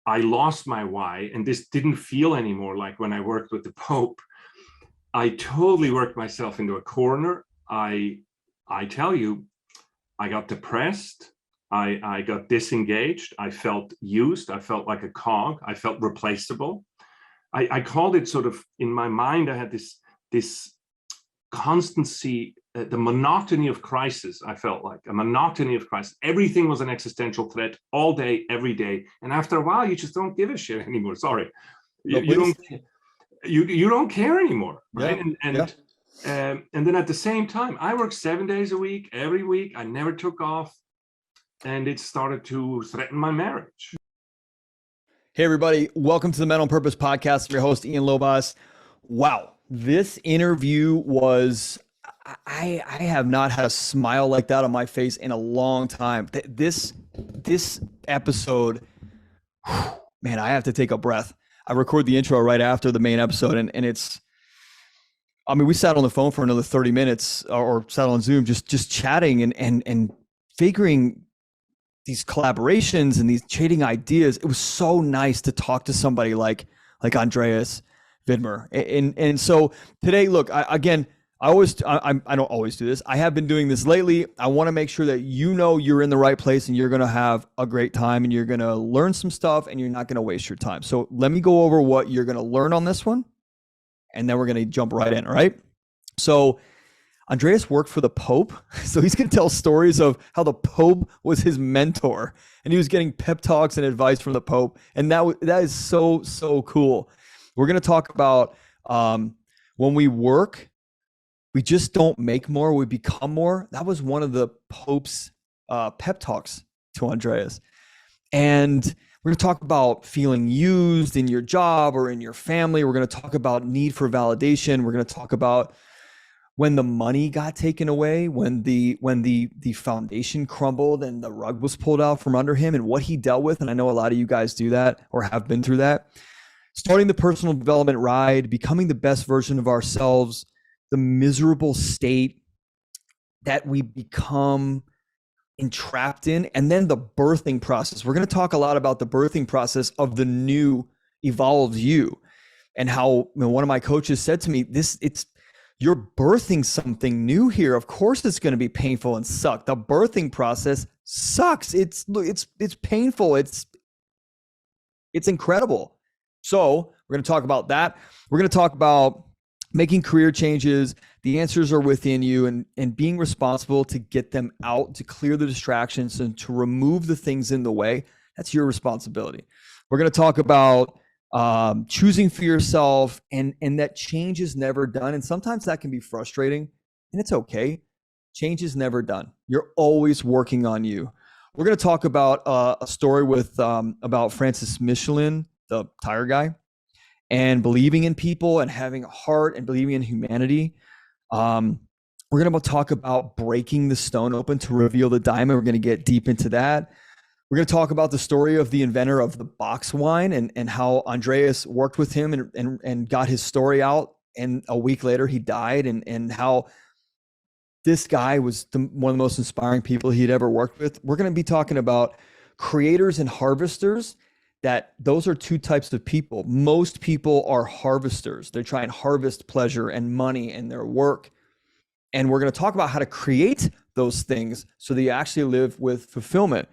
I lost my why, and this didn't feel anymore like when I worked with the Pope. I totally worked myself into a corner. I tell you, I got depressed. I got disengaged. I felt used. I felt like a cog. I felt replaceable. I called it sort of, in my mind, I had this constancy, the monotony of crisis. I felt like a monotony of crisis. Everything was an existential threat all day, every day. And after a while, you just don't give a shit anymore. Sorry. You don't care anymore, right? And then at the same time, I worked 7 days a week, every week. I never took off, and it started to threaten my marriage. Hey everybody, welcome to the Men on Purpose podcast. I'm your host, Ian Lobas. Wow, this interview was, I have not had a smile like that on my face in a long time. This episode, man, I have to take a breath. I record the intro right after the main episode, and it's, I mean, we sat on the phone for another 30 minutes or sat on Zoom just chatting and figuring these collaborations and these trading ideas. It was so nice to talk to somebody like Andreas Widmer. And so today, look, I don't always do this. I have been doing this lately. I want to make sure that you know you're in the right place and you're going to have a great time and you're going to learn some stuff and you're not going to waste your time. So let me go over what you're going to learn on this one, and then we're going to jump right in. All right. So Andreas worked for the Pope. So he's going to tell stories of how the Pope was his mentor and he was getting pep talks and advice from the Pope. And that is so cool. We're going to talk about when we work, we just don't make more, we become more. That was one of the Pope's pep talks to Andreas. And we're going to talk about feeling used in your job or in your family. We're going to talk about need for validation. We're going to talk about when the money got taken away, when the foundation crumbled and the rug was pulled out from under him and what he dealt with. And I know a lot of you guys do that or have been through that. Starting the personal development ride, becoming the best version of ourselves, the miserable state that we become entrapped in, and then the birthing process. We're going to talk a lot about the birthing process of the new evolved you, and how, one of my coaches said to me, you're birthing something new here. Of course it's going to be painful and suck. The birthing process sucks. It's painful. It's incredible. So we're going to talk about that. We're going to talk about making career changes. The answers are within you, and being responsible to get them out, to clear the distractions and to remove the things in the way. That's your responsibility. We're going to talk about choosing for yourself, and that change is never done. And sometimes that can be frustrating, and it's okay. Change is never done. You're always working on you. We're going to talk about a story about Francis Michelin, the tire guy, and believing in people and having a heart and believing in humanity. We're going to talk about breaking the stone open to reveal the diamond. We're going to get deep into that. We're going to talk about the story of the inventor of the box wine and how Andreas worked with him and got his story out. And a week later, he died, and how this guy was one of the most inspiring people he'd ever worked with. We're going to be talking about creators and harvesters. That those are two types of people. Most people are harvesters. They try and harvest pleasure and money in their work. And we're going to talk about how to create those things so that you actually live with fulfillment.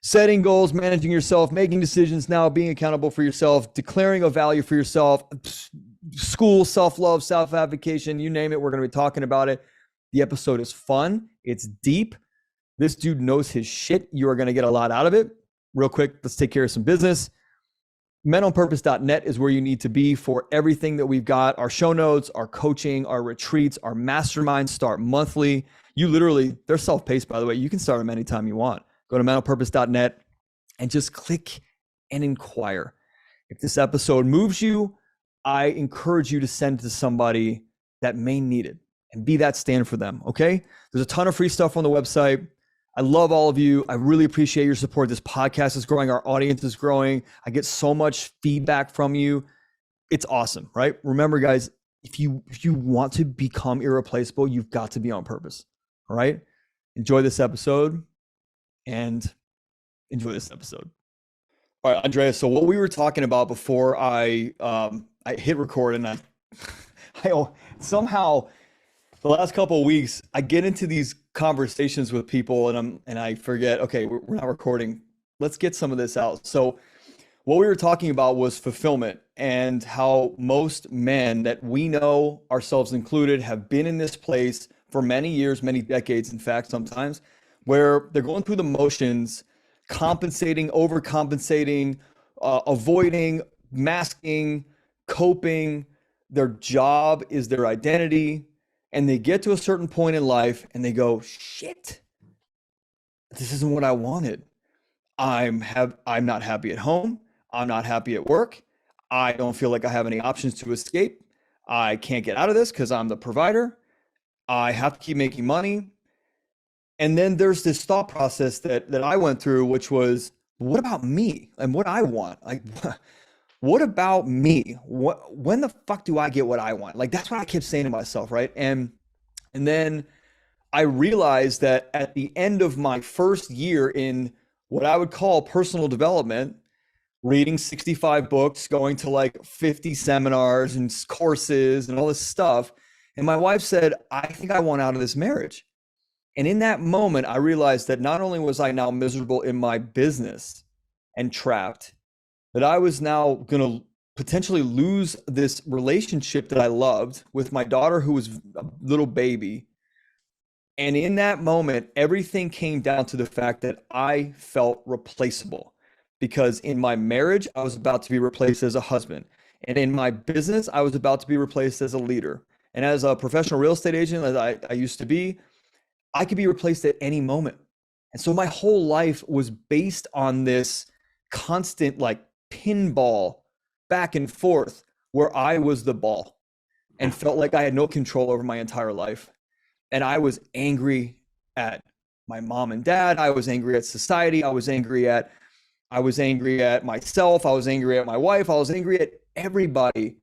Setting goals, managing yourself, making decisions now, being accountable for yourself, declaring a value for yourself, school, self-love, self-advocation, you name it, we're going to be talking about it. The episode is fun. It's deep. This dude knows his shit. You are going to get a lot out of it. Real quick, let's take care of some business. menonpurpose.net is where you need to be for everything that we've got. Our show notes, our coaching, our retreats, our masterminds start monthly. They're self-paced, by the way. You can start them anytime you want. Go to mentalpurpose.net and just click and inquire. If this episode moves you, I encourage you to send it to somebody that may need it and be that stand for them, okay? There's a ton of free stuff on the website. I love all of you. I really appreciate your support. This podcast is growing. Our audience is growing. I get so much feedback from you. It's awesome, right? Remember, guys, if you want to become irreplaceable, you've got to be on purpose, all right? Enjoy this episode. All right, Andrea. So what we were talking about before I hit record, and I somehow the last couple of weeks I get into these conversations with people, and I forget. Okay, we're not recording. Let's get some of this out. So what we were talking about was fulfillment and how most men that we know, ourselves included, have been in this place for many years, many decades, in fact, sometimes, where they're going through the motions, compensating, overcompensating, avoiding, masking, coping. Their job is their identity. And they get to a certain point in life and they go, shit, this isn't what I wanted. I'm not happy at home. I'm not happy at work. I don't feel like I have any options to escape. I can't get out of this because I'm the provider. I have to keep making money. And then there's this thought process that I went through, which was, what about me and what I want? Like, what about me? When the fuck do I get what I want? Like, that's what I kept saying to myself, right? And then I realized that at the end of my first year in what I would call personal development, reading 65 books, going to like 50 seminars and courses and all this stuff. And my wife said, I think I want out of this marriage. And in that moment, I realized that not only was I now miserable in my business and trapped, that I was now going to potentially lose this relationship that I loved with my daughter, who was a little baby. And in that moment, everything came down to the fact that I felt replaceable. Because in my marriage, I was about to be replaced as a husband. And in my business, I was about to be replaced as a leader. And as a professional real estate agent, as I used to be, I could be replaced at any moment. And so my whole life was based on this constant like pinball back and forth where I was the ball and felt like I had no control over my entire life. And I was angry at my mom and dad. I was angry at society. I was angry at myself. I was angry at my wife. I was angry at everybody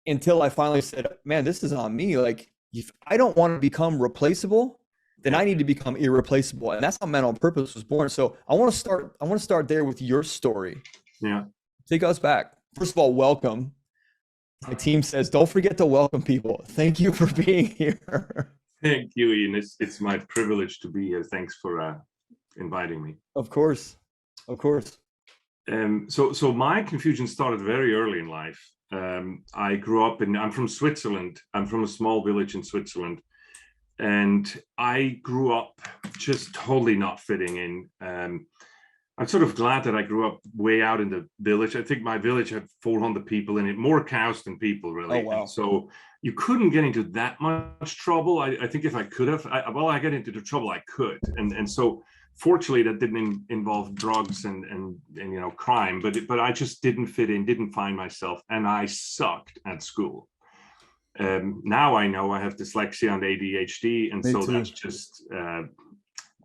until I finally said, man, this is on me. Like, if I don't want to become replaceable, then I need to become irreplaceable. And that's how Men on Purpose was born. So I want to start there with your story. Yeah. Take us back. First of all, welcome. My team says, don't forget to welcome people. Thank you for being here. Thank you, Ian. It's my privilege to be here. Thanks for inviting me. Of course. So my confusion started very early in life. I grew up I'm from Switzerland. I'm from a small village in Switzerland. And I grew up just totally not fitting in. I'm sort of glad that I grew up way out in the village. I think my village had 400 people in it, more cows than people, really. Oh, wow. And so you couldn't get into that much trouble. I think if I could have, I got into the trouble I could. And so fortunately, that didn't involve drugs and crime, but I just didn't fit in, didn't find myself, and I sucked at school. Now I know I have dyslexia and ADHD, and so that's just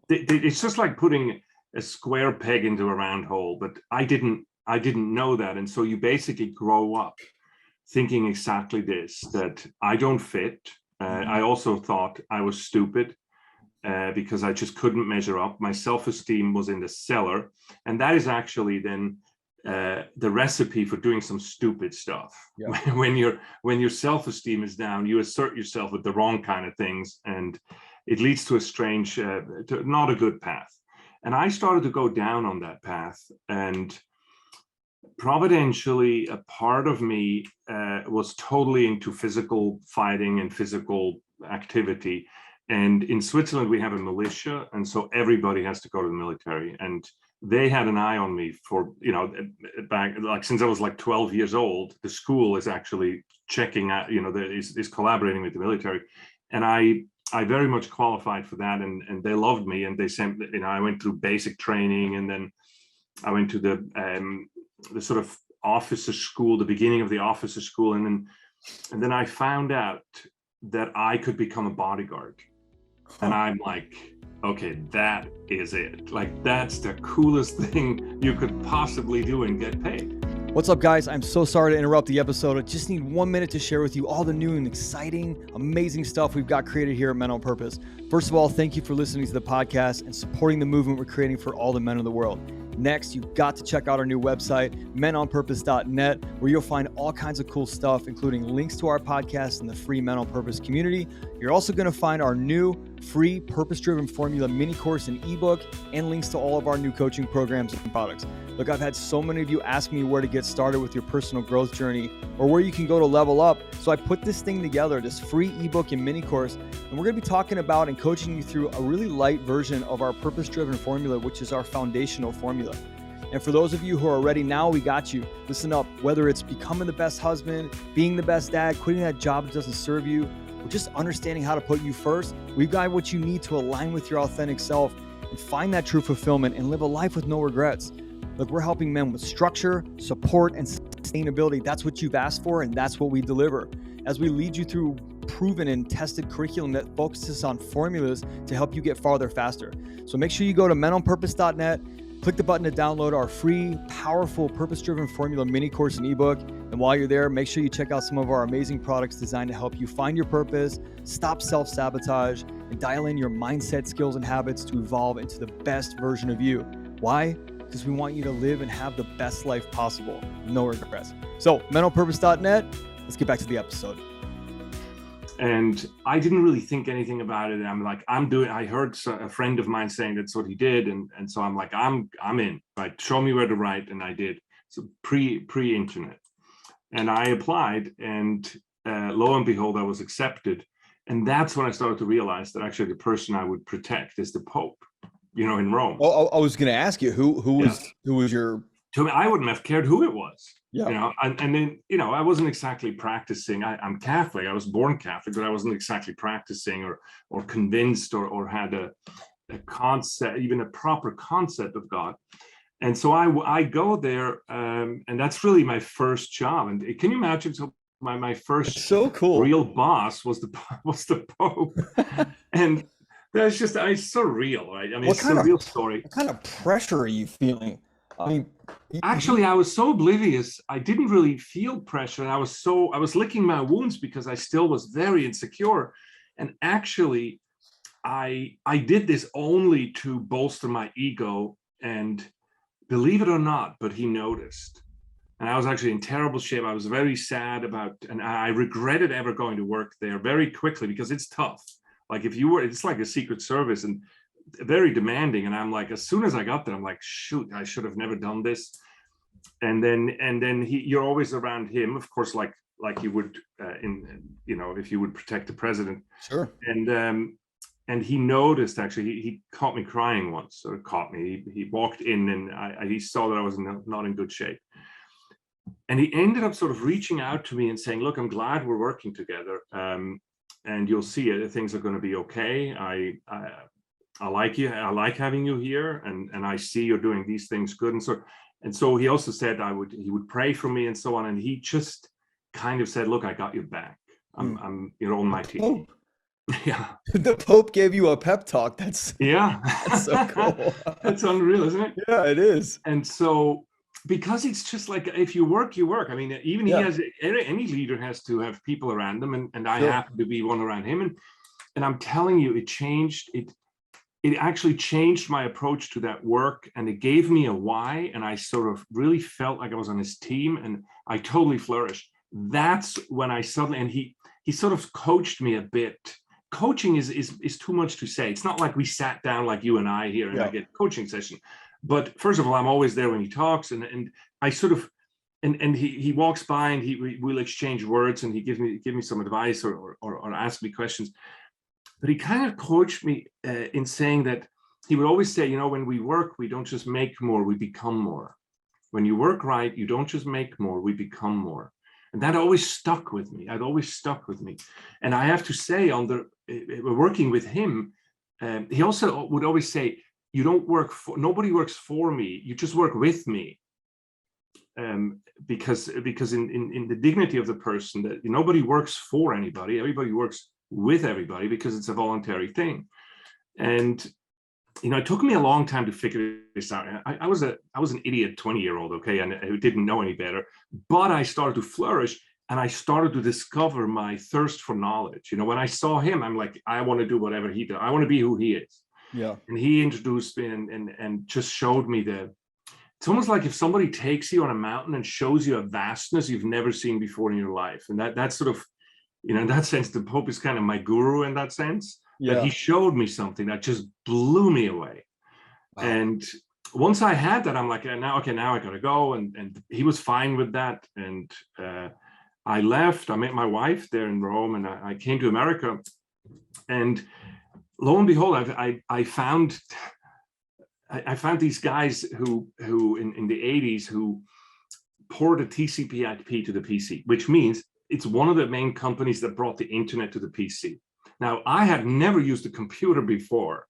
it's just like putting a square peg into a round hole. But I didn't know that, and so you basically grow up thinking exactly this: that I don't fit. I also thought I was stupid. Because I just couldn't measure up. My self-esteem was in the cellar. And that is actually then the recipe for doing some stupid stuff. Yeah. When your self-esteem is down, you assert yourself with the wrong kind of things, and it leads to a strange, not a good path. And I started to go down on that path. And providentially, a part of me was totally into physical fighting and physical activity. And in Switzerland, we have a militia. And so everybody has to go to the military. And they had an eye on me for, back like since I was like 12 years old. The school is actually checking out, is collaborating with the military. And I very much qualified for that. And they loved me. And they sent, I went through basic training. And then I went to the sort of officer school, the beginning of the officer school. And then I found out that I could become a bodyguard. And I'm like, okay, that is it. Like, that's the coolest thing you could possibly do and get paid. What's up, guys? I'm so sorry to interrupt the episode. I just need 1 minute to share with you all the new and exciting, amazing stuff we've got created here at Men on Purpose. First of all, thank you for listening to the podcast and supporting the movement we're creating for all the men of the world. Next, you've got to check out our new website, menonpurpose.net, where you'll find all kinds of cool stuff, including links to our podcast and the free Men on Purpose community. You're also going to find our new free purpose-driven formula mini course and ebook, and links to all of our new coaching programs and products. Look, I've had so many of you ask me where to get started with your personal growth journey or where you can go to level up. So I put this thing together, this free ebook and mini course, and we're going to be talking about and coaching you through a really light version of our purpose-driven formula, which is our foundational formula. And for those of you who are ready now, we got you. Listen up, whether it's becoming the best husband, being the best dad, quitting that job that doesn't serve you, or just understanding how to put you first, we've got what you need to align with your authentic self and find that true fulfillment and live a life with no regrets. Look, we're helping men with structure, support, and sustainability. That's what you've asked for, and that's what we deliver. As we lead you through proven and tested curriculum that focuses on formulas to help you get farther faster. So make sure you go to menonpurpose.net, click the button to download our free, powerful, purpose-driven formula mini course and ebook. And while you're there, make sure you check out some of our amazing products designed to help you find your purpose, stop self-sabotage, and dial in your mindset, skills, and habits to evolve into the best version of you. Why? Because we want you to live and have the best life possible. No regrets. So, menonpurpose.net, let's get back to the episode. And I didn't really think anything about it. I'm like, I heard a friend of mine saying that's what he did. And so I'm like, I'm in, right? Show me where to write. And I did. So pre-internet. And I applied, and lo and behold, I was accepted. And that's when I started to realize that actually the person I would protect is the Pope, in Rome. Oh, I was going to ask you, who was your... To me, I wouldn't have cared who it was. Yeah. And then, I wasn't exactly practicing. I'm Catholic. I was born Catholic, but I wasn't exactly practicing or convinced or had a concept, even a proper concept of God. And so I go there, and that's really my first job. And can you imagine? So my first so cool real boss was the Pope, and that's just it's so real, right? I mean, it's a real story. What kind of pressure are you feeling? I mean, actually, I was so oblivious. I didn't really feel pressure. I was licking my wounds because I still was very insecure. And actually, I did this only to bolster my ego. And believe it or not, but he noticed. And I was actually in terrible shape. I was very sad and I regretted ever going to work there very quickly because it's tough. Like it's like a Secret Service and very demanding. And I'm like, as soon as I got there, I'm like, shoot, I should have never done this. And then you're always around him, of course, like you would if you would protect the president. Sure. And he noticed, actually, he caught me crying once, or caught me. He walked in and he saw that I was not in good shape. And he ended up sort of reaching out to me and saying, look, I'm glad we're working together. And you'll see it. Things are going to be okay. I like you. I like having you here. And I see you're doing these things good. And so he also said he would pray for me and so on. And he just kind of said, look, I got your back. I'm on my team. Oh. Yeah. The Pope gave you a pep talk. That's so cool. That's unreal, isn't it? Yeah, it is. And so, because it's just like, if you work, you work. I mean, even any leader has to have people around them, and I happen to be one around him. And I'm telling you, it actually changed my approach to that work, and it gave me a why, and I sort of really felt like I was on his team, and I totally flourished. That's when I suddenly, and he sort of coached me a bit. Coaching is too much to say. It's not like we sat down like you and I here and I get a coaching session. But first of all, I'm always there when he talks, and I sort of, and he walks by and we'll exchange words, and he give me some advice or ask me questions. But he kind of coached me in saying that he would always say, when we work, we don't just make more, we become more. When you work right, you don't just make more, we become more. And that always stuck with me. And I have to say, working with him, he also would always say, nobody works for me, you just work with me. Because in the dignity of the person, that nobody works for anybody, everybody works with everybody, because it's a voluntary thing. And it took me a long time to figure this out. I was an idiot 20-year-old, okay, and who didn't know any better. But I started to flourish, and I started to discover my thirst for knowledge. When I saw him, I'm like, I want to do whatever he does. I want to be who he is. Yeah. And he introduced me and just showed me it's almost like if somebody takes you on a mountain and shows you a vastness you've never seen before in your life. And that's sort of, in that sense, the Pope is kind of my guru in that sense, that he showed me something that just blew me away. Wow. And once I had that, I'm like, now I gotta go. And he was fine with that. And I left, I met my wife there in Rome, and I came to America. And lo and behold, I found these guys who in the 80s who poured a TCP/IP to the PC, which means it's one of the main companies that brought the internet to the PC. Now, I had never used a computer before,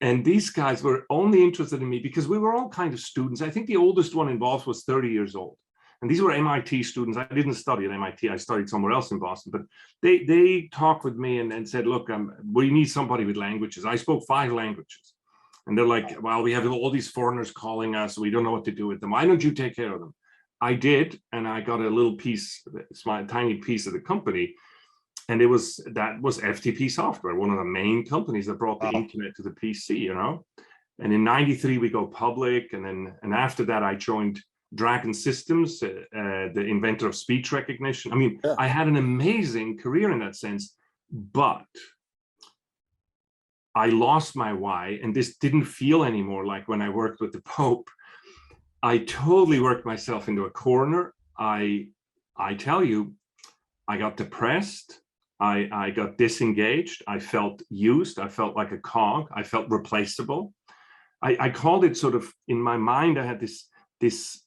and these guys were only interested in me because we were all kind of students. I think the oldest one involved was 30 years old. And these were MIT students. I didn't study at MIT. I studied somewhere else in Boston. But they talked with me and said, look, we need somebody with languages. I spoke 5 languages. And they're like, well, we have all these foreigners calling us. We don't know what to do with them. Why don't you take care of them? I did. And I got a little piece, a tiny piece of the company. And that was FTP Software, one of the main companies that brought the internet to the PC, And in '93, we go public. And after that, I joined Dragon Systems, the inventor of speech recognition. I mean, I had an amazing career in that sense, but I lost my why, and this didn't feel anymore like when I worked with the Pope. I totally worked myself into a corner. I tell you, I got depressed. I got disengaged. I felt used. I felt like a cog. I felt replaceable. I called it sort of, in my mind, I had this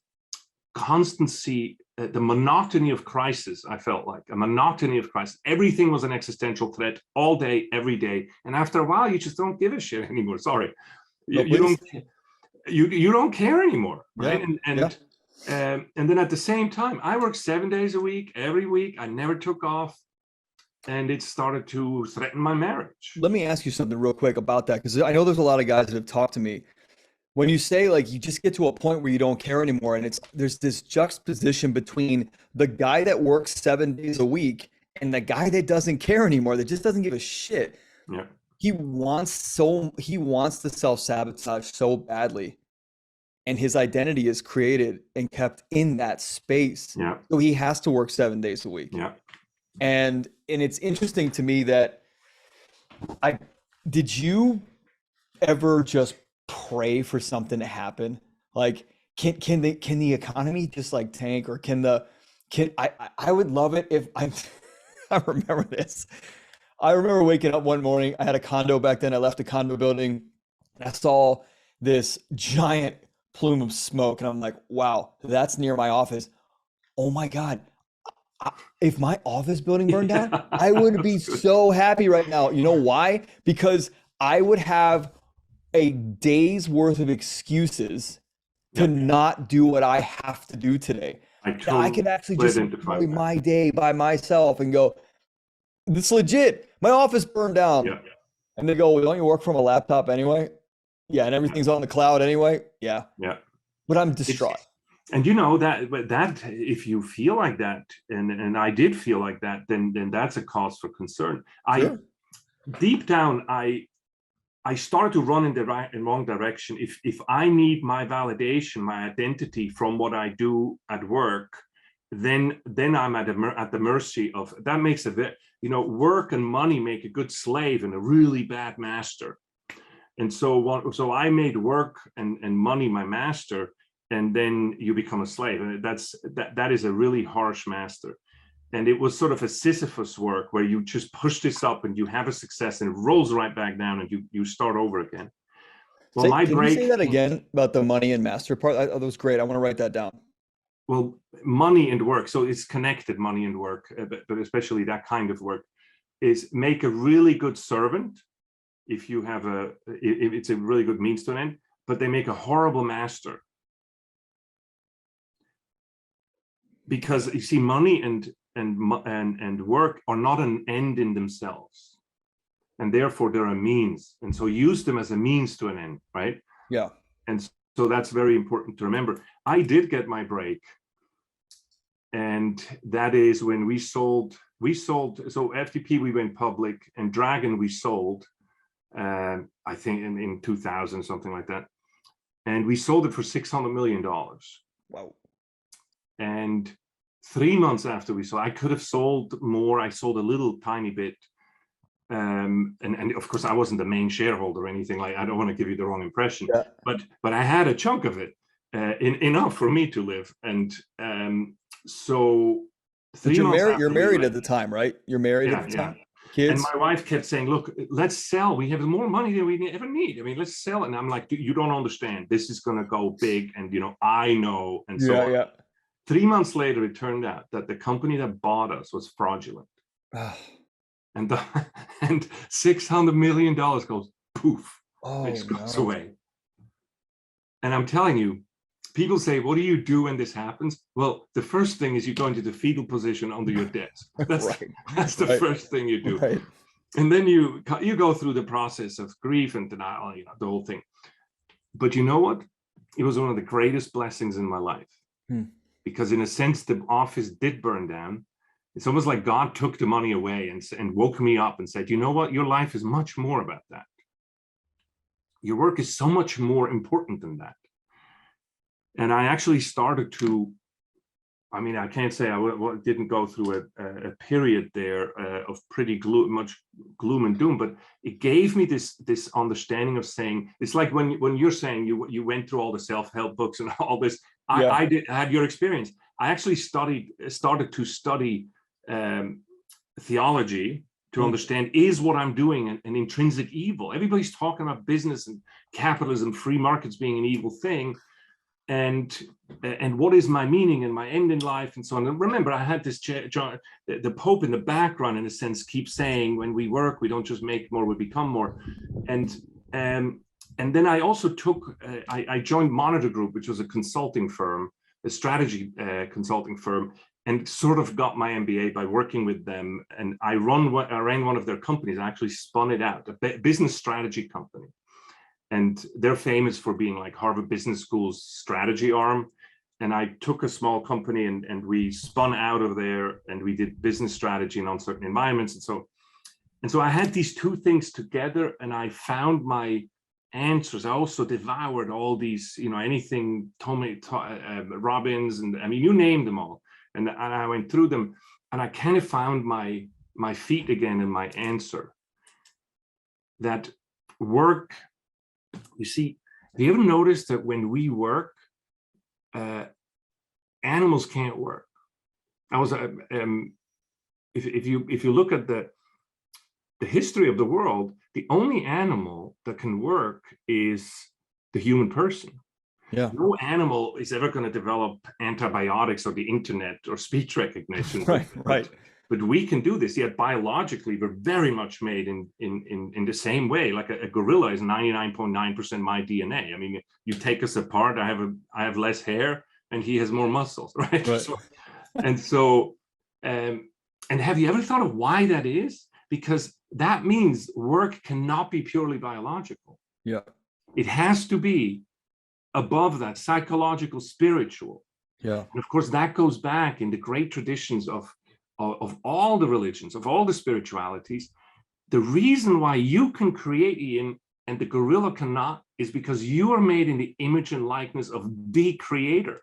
constancy, the monotony of crisis. I felt like a monotony of crisis. Everything was an existential threat all day, every day. And after a while, you just don't give a shit anymore. Sorry, you don't care anymore, right? And then at the same time, I worked 7 days a week, every week. I never took off, and it started to threaten my marriage. Let me ask you something real quick about that, because I know there's a lot of guys that have talked to me. When you say, like, you just get to a point where you don't care anymore, and there's this juxtaposition between the guy that works 7 days a week and the guy that doesn't care anymore, that just doesn't give a shit. Yeah. He wants to self-sabotage so badly, and his identity is created and kept in that space. Yeah. So he has to work 7 days a week. Yeah. And it's interesting to me that did you ever just pray for something to happen? Like, can the economy just like tank, or I would love it if I remember this. I remember waking up one morning. I had a condo back then. I left a condo building and I saw this giant plume of smoke, and I'm like, wow, that's near my office. Oh my God. If my office building burned down, I would be so happy right now. You know why? Because I would have a day's worth of excuses to not do what I have to do today. I could actually just enjoy my day by myself and go, this is legit. My office burned down. Yeah. And they go, well, don't you work from a laptop anyway? Yeah, and everything's on the cloud anyway. Yeah. Yeah. But I'm distraught. And that if you feel like that, and I did feel like that, then that's a cause for concern. Sure. Deep down, I started to run in the wrong direction. If I need my validation, my identity from what I do at work, then I'm at the mercy of that. Makes work and money make a good slave and a really bad master. And so I made work and money my master, and then you become a slave. And that is a really harsh master. And it was sort of a Sisyphus work where you just push this up and you have a success and it rolls right back down and you start over again. Well, can you say that again about the money and master part? That was great. I want to write that down. Well, money and work. So it's connected, money and work, but especially that kind of work is make a really good servant. If it's a really good means to an end, but they make a horrible master. Because you see, money and work are not an end in themselves, and therefore they're a means. And so use them as a means to an end, right? Yeah. And so that's very important to remember. I did get my break, and that is when we sold. So FTP, we went public, and Dragon we sold. I think in 2000, something like that. and we sold it for $600 million. Wow. And 3 months after we sold, I could have sold more. I sold a little tiny bit. And of course, I wasn't the main shareholder or anything. Like, I don't want to give you the wrong impression, Yeah. but I had a chunk of it, enough for me to live. And so But 3 months after you're we married left, at the time, right? You're married at the time? Kids? and my wife kept saying, look, let's sell. We have more money than we ever need. I mean, let's sell it. And I'm like, you don't understand. This is going to go big. And, I know. And so Yeah. 3 months later, it turned out that the company that bought us was fraudulent. And $600 million goes poof. It just goes away. And I'm telling you, people say, what do you do when this happens? Well, the first thing is you go into the fetal position under your desk. That's the first thing you do. Right. And then you go through the process of grief and denial, the whole thing. But you know what? It was one of the greatest blessings in my life. Because in a sense, the office did burn down. It's almost like God took the money away and woke me up and said, you know what? Your life is much more about that. Your work is so much more important than that. And I actually started to, I can't say I didn't go through a period there of pretty much gloom and doom, but it gave me this understanding of saying, it's like when you're saying you went through all the self-help books and all this. I had your experience. I actually started to study theology to understand, is what I'm doing an intrinsic evil? Everybody's talking about business and capitalism, free markets being an evil thing. And what is my meaning and my end in life and so on. And remember, I had this the Pope in the background, in a sense, keeps saying, when we work, we don't just make more, we become more. And then I also I joined Monitor Group, which was a consulting firm, a strategy consulting firm, and sort of got my MBA by working with them. And I ran one of their companies. I actually spun it out, a business strategy company. And they're famous for being like Harvard Business School's strategy arm. And I took a small company and we spun out of there and we did business strategy in uncertain environments. And so I had these two things together and I found my answers. I also devoured all these, anything, Robbins, and you name them all. And I went through them and I kind of found my feet again and my answer. That work, you see, have you ever noticed that when we work, animals can't work? I was if you look at the history of the world, the only animal that can work is the human person. Yeah. No animal is ever going to develop antibiotics or the internet or speech recognition. Right. But we can do this. Yet biologically, we're very much made in the same way. Like a gorilla is 99.9% my DNA. I mean, you take us apart. I have less hair, and he has more muscles, right? And have you ever thought of why that is? Because that means work cannot be purely biological. Yeah, it has to be above that, psychological, spiritual. Yeah, and of course that goes back in the great traditions of all the religions, of all the spiritualities. The reason why you can create, Ian, and the gorilla cannot, is because you are made in the image and likeness of the creator.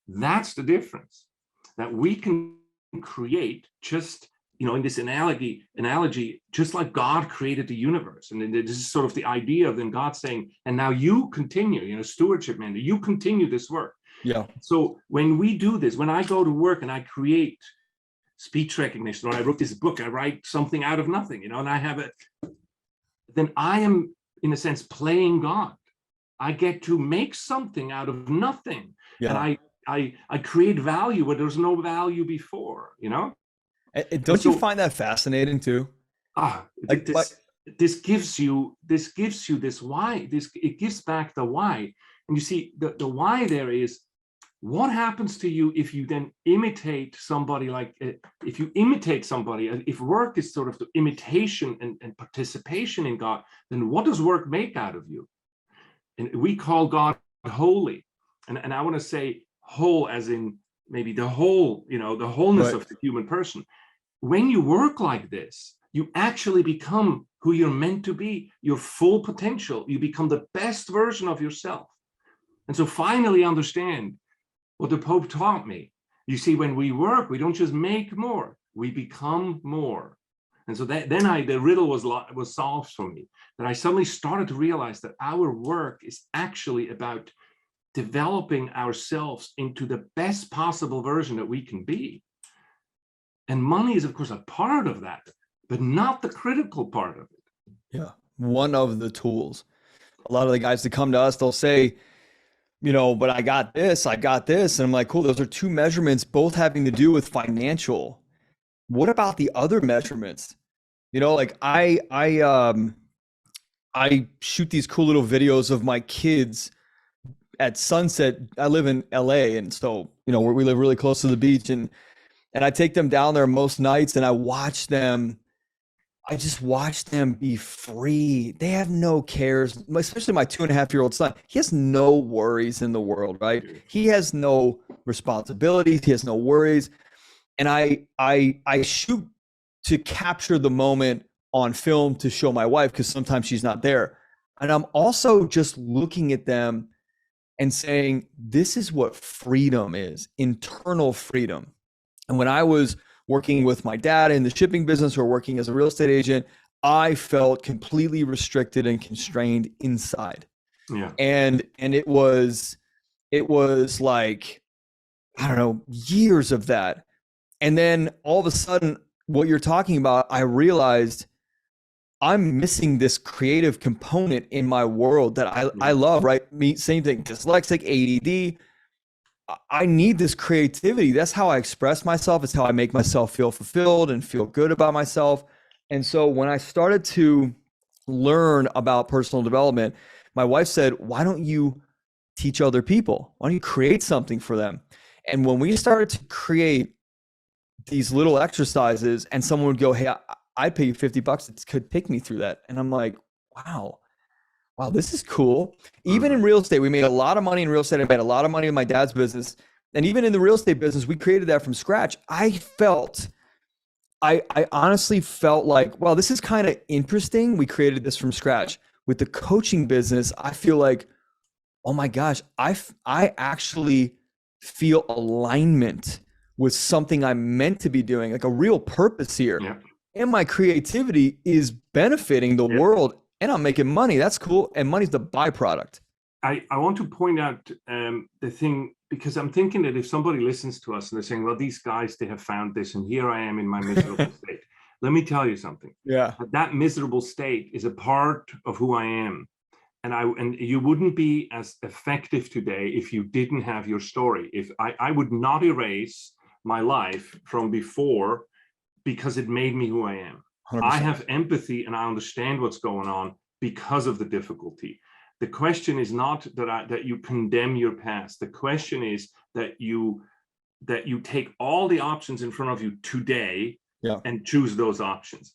That's the difference. That we can create just, in this analogy, just like God created the universe. And this is sort of the idea of then God saying, and now you continue, stewardship, man, you continue this work. Yeah. So when we do this, when I go to work and I create speech recognition, or I wrote this book, I write something out of nothing, and I have it, then I am, in a sense, playing God. I get to make something out of nothing. Yeah. And I create value where there's no value before, And don't you find that fascinating too? This gives you this why. It gives back the why. And you see, the why there is, what happens to you if you then imitate somebody? Like if you imitate somebody, if work is sort of the imitation and participation in God, then what does work make out of you? And we call God holy. And I want to say whole as in maybe the whole, the wholeness of the human person. When you work like this, you actually become who you're meant to be, your full potential. You become the best version of yourself. And so finally understand what the Pope taught me. You see, when we work, we don't just make more, we become more. And so then the riddle was solved for me, that I suddenly started to realize that our work is actually about developing ourselves into the best possible version that we can be. And money is, of course, a part of that, but not the critical part of it. Yeah. One of the tools. A lot of the guys that come to us, they'll say, you know, but I got this. And I'm like, cool, those are two measurements, both having to do with financial. What about the other measurements? You know, like I shoot these cool little videos of my kids at sunset. I live in LA, and so, you know, we live really close to the beach, and I take them down there most nights, and I just watch them be free. They have no cares, especially my 2.5-year-old son. He has no worries in the world, right? He has no responsibilities. He has no worries. And I shoot to capture the moment on film to show my wife, because sometimes she's not there. And I'm also just looking at them and saying, this is what freedom is, internal freedom. And when I was working with my dad in the shipping business or working as a real estate agent, I felt completely restricted and constrained inside. Yeah. And it was like, I don't know, years of that. And then all of a sudden, what you're talking about, I realized I'm missing this creative component in my world that I love, right? Same thing, dyslexic, ADD. I need this creativity. That's how I express myself. It's how I make myself feel fulfilled and feel good about myself. And so when I started to learn about personal development, my wife said, why don't you teach other people? Why don't you create something for them? And when we started to create these little exercises, and someone would go, hey, I'd pay you $50. It could take me through that. And I'm like, wow, this is cool. Even in real estate, we made a lot of money in real estate. I made a lot of money in my dad's business. And even in the real estate business, we created that from scratch. I honestly felt like, well, this is kind of interesting. We created this from scratch. With the coaching business, I feel like, oh my gosh, I actually feel alignment with something I'm meant to be doing, like a real purpose here. Yeah. And my creativity is benefiting the world, and I'm making money. That's cool. And money's the byproduct. I want to point out the thing, because I'm thinking that if somebody listens to us and they're saying, well, these guys, they have found this, and here I am in my miserable state. Let me tell you something. Yeah. That miserable state is a part of who I am. And you wouldn't be as effective today if you didn't have your story. If I would not erase my life from before, because it made me who I am. 100%. I have empathy and I understand what's going on because of the difficulty. The question is not that you condemn your past. The question is that you take all the options in front of you today and choose those options.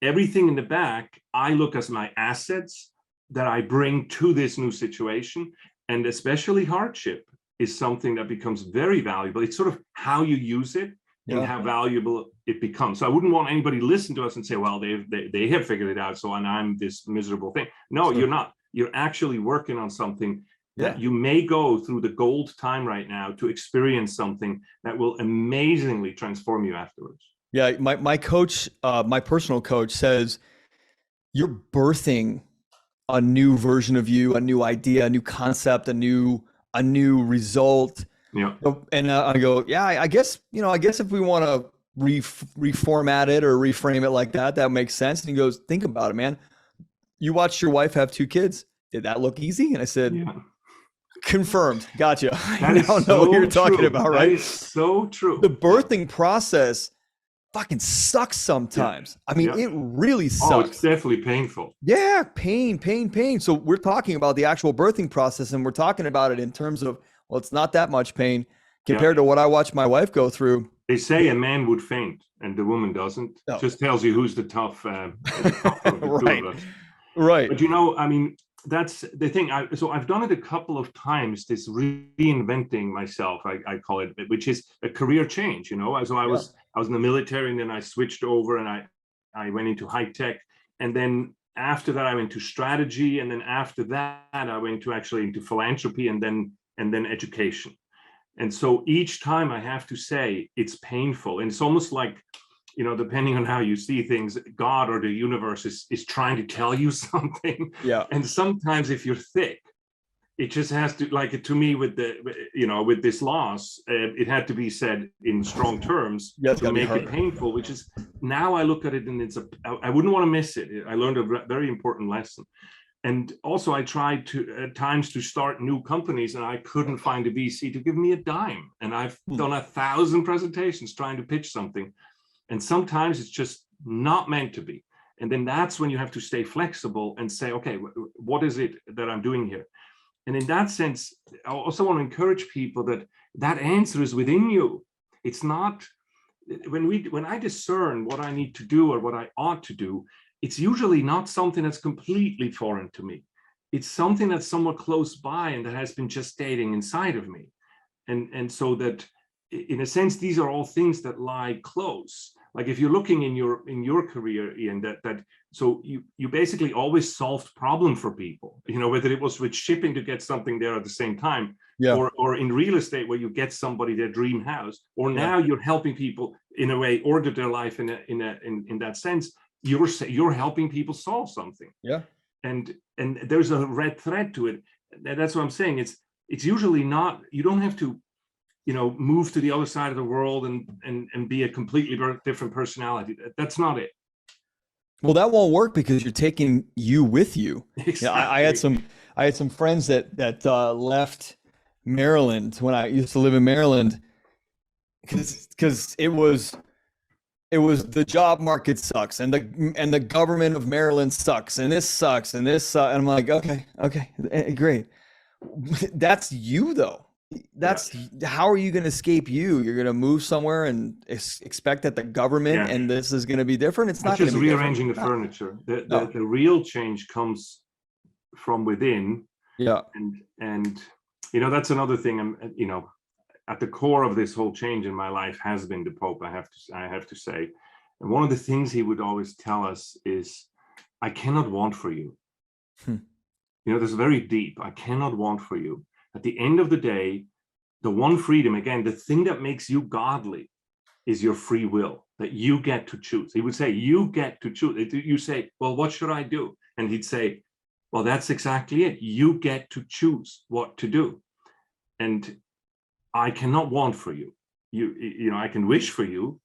Everything in the back, I look as my assets that I bring to this new situation, and especially hardship is something that becomes very valuable. It's sort of how you use it and how valuable it becomes. So I wouldn't want anybody to listen to us and say, well, they have figured it out, so I'm this miserable thing. No, you're not. You're actually working on something that you may go through the gold time right now to experience something that will amazingly transform you afterwards. Yeah, my coach, my personal coach says, you're birthing a new version of you, a new idea, a new concept, a new result. Yeah. And I go, yeah, I guess if we want to reformat it or reframe it like that, that makes sense. And he goes, think about it, man. You watched your wife have 2 kids. Did that look easy? And I said, confirmed. Gotcha. I now know what you're talking about, right? That is so true. The birthing process fucking sucks sometimes. I mean, it really sucks. Oh, it's definitely painful. Yeah, pain. So we're talking about the actual birthing process, and we're talking about it in terms of, well, it's not that much pain compared to what I watched my wife go through. They say a man would faint and the woman doesn't. No. Just tells you who's the tough Right. But I mean, that's the thing. So I've done it a couple of times, this reinventing myself, I call it, which is a career change, So I was in the military, and then I switched over, and I went into high tech, and then after that I went to strategy, and then after that I went to actually into philanthropy, and then education. And so each time I have to say it's painful, and it's almost like, you know, depending on how you see things, God or the universe is trying to tell you something. Yeah. And sometimes if you're thick, it just has to, like, to me with the, you know, with this loss, it had to be said in strong terms to make it painful, which is, now I look at it and I wouldn't want to miss it. I learned a very important lesson. And also I tried to at times to start new companies, and I couldn't find a VC to give me a dime. And I've done 1,000 presentations trying to pitch something. And sometimes it's just not meant to be. And then that's when you have to stay flexible and say, okay, what is it that I'm doing here? And in that sense, I also want to encourage people that that answer is within you. It's not, when I discern what I need to do or what I ought to do, it's usually not something that's completely foreign to me. It's something that's somewhat close by and that has been gestating inside of me. And so that, in a sense, these are all things that lie close. Like if you're looking in your career, Ian, so you basically always solved problem for people, you know, whether it was with shipping to get something there at the same time, or in real estate where you get somebody their dream house, or now you're helping people in a way order their life in that sense. You're helping people solve something. Yeah. And there's a red thread to it. That's what I'm saying. It's usually not, you don't have to, you know, move to the other side of the world and be a completely different personality. That's not it. Well, that won't work because you're taking you with you. Exactly. I had some friends that left Maryland when I used to live in Maryland because it was the job market sucks and the government of Maryland sucks and this sucks and this and I'm like, okay, great. That's you though. How are you going to escape you? You're going to move somewhere and expect that the government and this is going to be different. It's not just rearranging the furniture. The real change comes from within. Yeah. And you know, that's another thing. You know, at the core of this whole change in my life has been the Pope. I have to say, and one of the things he would always tell us is, "I cannot want for you." You know, this is very deep. I cannot want for you. At the end of the day, the one freedom, again, the thing that makes you godly is your free will, that you get to choose. He would say, you get to choose. You say, well, what should I do? And he'd say, well, that's exactly it. You get to choose what to do. And I cannot want for you. You know, I can wish for you,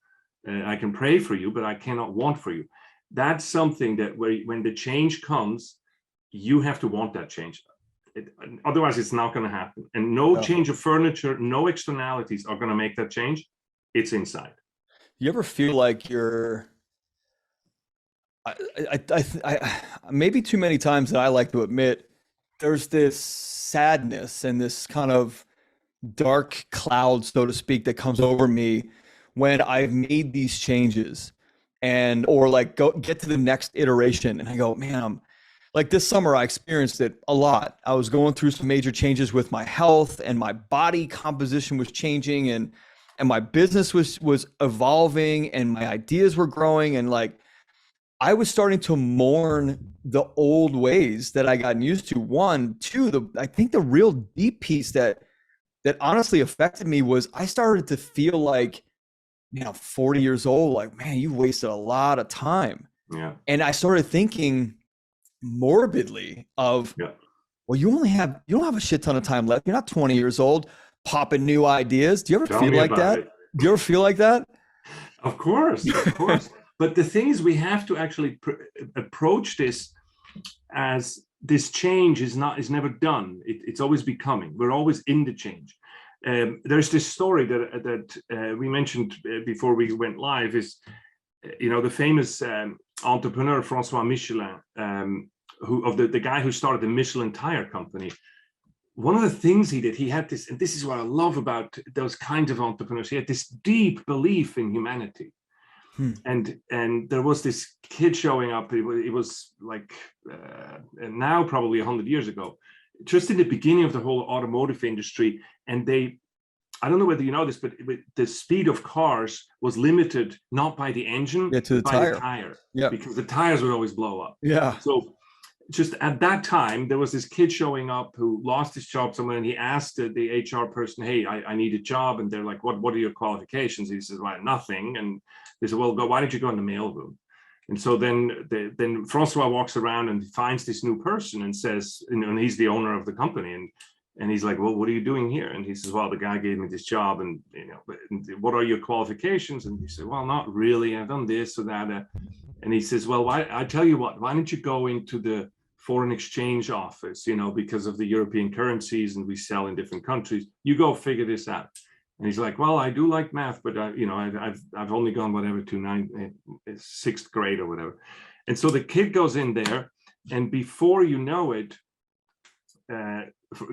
I can pray for you, but I cannot want for you. That's something that when the change comes, you have to want that change. Otherwise, it's not going to happen. And no change of furniture, no externalities are going to make that change. It's inside. You ever feel like you're, maybe too many times that I like to admit, there's this sadness and this kind of dark cloud, so to speak, that comes over me when I've made these changes or like get to the next iteration and I go, man, like this summer, I experienced it a lot. I was going through some major changes with my health and my body composition was changing and my business was evolving and my ideas were growing. And like, I was starting to mourn the old ways that I gotten used to. One, two, I think the real deep piece that honestly affected me was I started to feel like, you know, 40 years old, like, man, you wasted a lot of time. Yeah. And I started thinking morbidly of, well, you don't have a shit ton of time left. You're not 20 years old popping new ideas. Do you ever feel like that? Do you ever feel like that? Of course. But the thing is, we have to actually approach this as this change is never done. It's always becoming. We're always in the change. There's this story that we mentioned before we went live is, you know, the famous entrepreneur Francois Michelin, the guy who started the Michelin tire company. One of the things he did, he had this, and this is what I love about those kinds of entrepreneurs. He had this deep belief in humanity. And there was this kid showing up. It was like now probably 100 years ago, just in the beginning of the whole automotive industry, and they I don't know whether you know this, but the speed of cars was limited not by the engine, Yeah, to the but by tire. the tire. Yeah. Because the tires would always blow up. Yeah. So just at that time, there was this kid showing up who lost his job somewhere, and he asked the HR person, hey, I need a job. And they're like, what are your qualifications? He says, well, nothing. And they said, well, why don't you go in the mailroom? And so then Francois walks around and finds this new person and says, and he's the owner of the company. And he's like, well, what are you doing here? And he says, well, the guy gave me this job, and what are your qualifications? And he said, well, not really. I've done this or that. And he says, well, I tell you what, why don't you go into the foreign exchange office, because of the European currencies and we sell in different countries. You go figure this out. And he's like, well, I do like math, but I've only gone whatever to sixth grade or whatever. And so the kid goes in there, and before you know it,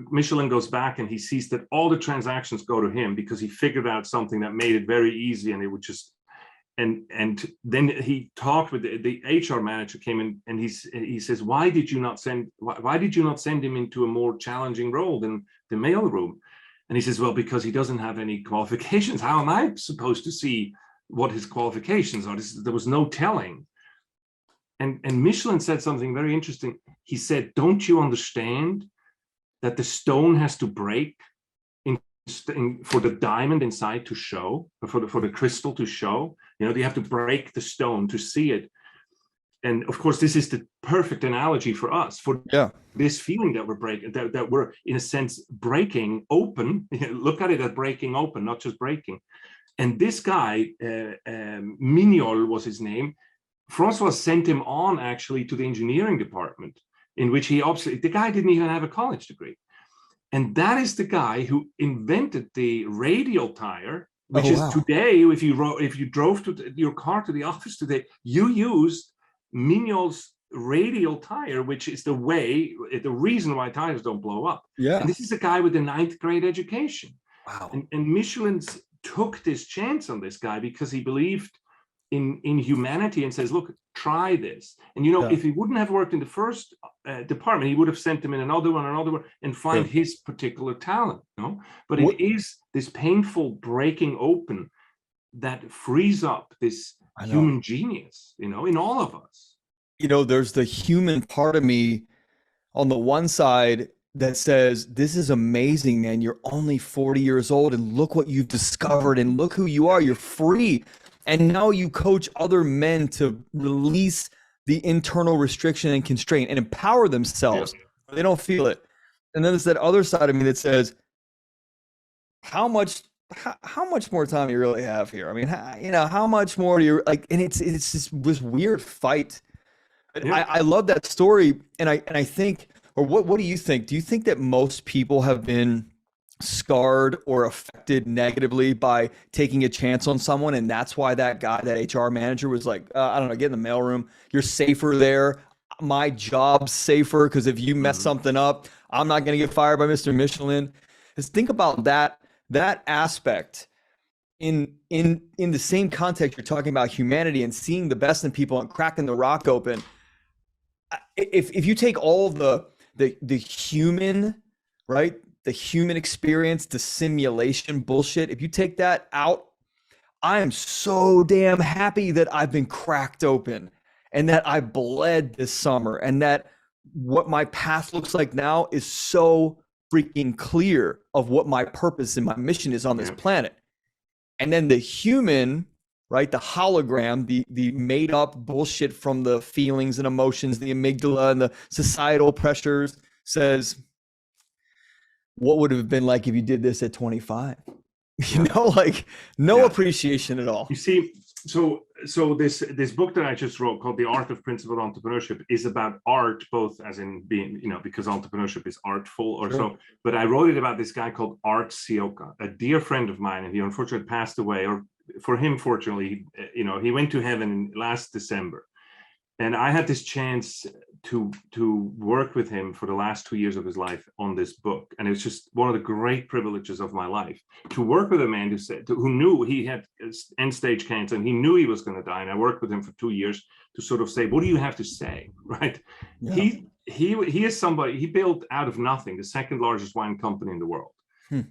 Michelin goes back and he sees that all the transactions go to him because he figured out something that made it very easy, and it would just. And then he talked with the HR manager, came in, and he says, why did you not send him into a more challenging role than the mailroom? And he says, well, because he doesn't have any qualifications. How am I supposed to see what his qualifications are? There was no telling. And Michelin said something very interesting. He said, don't you understand that the stone has to break for the diamond inside to show, for the crystal to show? You have to break the stone to see it. And of course, this is the perfect analogy for us, for this feeling that we're breaking, that we're in a sense breaking open. Look at it as breaking open, not just breaking. And this guy, Mignol was his name. Francois sent him on actually to the engineering department, in which the guy didn't even have a college degree. And that is the guy who invented the radial tire, which is today, if you drove your car to the office today, you used Mignol's radial tire, which is the reason why tires don't blow up. Yeah. And this is a guy with a 9th grade education. Wow. And Michelin took this chance on this guy because he believed in humanity and says, look, try this. And if he wouldn't have worked in the first department, he would have sent him in another one and find his particular talent. But it is this painful breaking open that frees up this human genius, in all of us. There's the human part of me on the one side that says, this is amazing, man. You're only 40 years old and look what you've discovered and look who you are. You're free. And now you coach other men to release the internal restriction and constraint and empower themselves. Yeah. They don't feel it. And then there's that other side of me that says, how much more time do you really have here? I mean, how much more do you like? And it's this weird fight. Yeah. I love that story. And I think, or what do you think? Do you think that most people have been scarred or affected negatively by taking a chance on someone, and that's why that guy, that HR manager, was like, I don't know, get in the mailroom, you're safer there, my job's safer, because if you mess something up, I'm not going to get fired by Mr. Michelin. Just think about that aspect in the same context. You're talking about humanity and seeing the best in people and cracking the rock open. If you take all of the human, right, the human experience, the simulation bullshit, if you take that out, I am so damn happy that I've been cracked open and that I bled this summer, and that what my path looks like now is so freaking clear of what my purpose and my mission is on this planet. And then the human, right, the hologram, the made up bullshit from the feelings and emotions, the amygdala and the societal pressures, says, what would it have been like if you did this at 25? No appreciation at all. You see, so this book that I just wrote called The Art of Principled Entrepreneurship is about art, both as in being, because entrepreneurship is artful or so. But I wrote it about this guy called Art Sioka, a dear friend of mine, and he unfortunately passed away. Or for him, fortunately, he went to heaven last December. And I had this chance to work with him for the last 2 years of his life on this book. And it was just one of the great privileges of my life to work with a man who knew he had end stage cancer and he knew he was going to die. And I worked with him for 2 years to sort of say, what do you have to say? Right. Yeah. He is somebody, he built out of nothing, the second largest wine company in the world.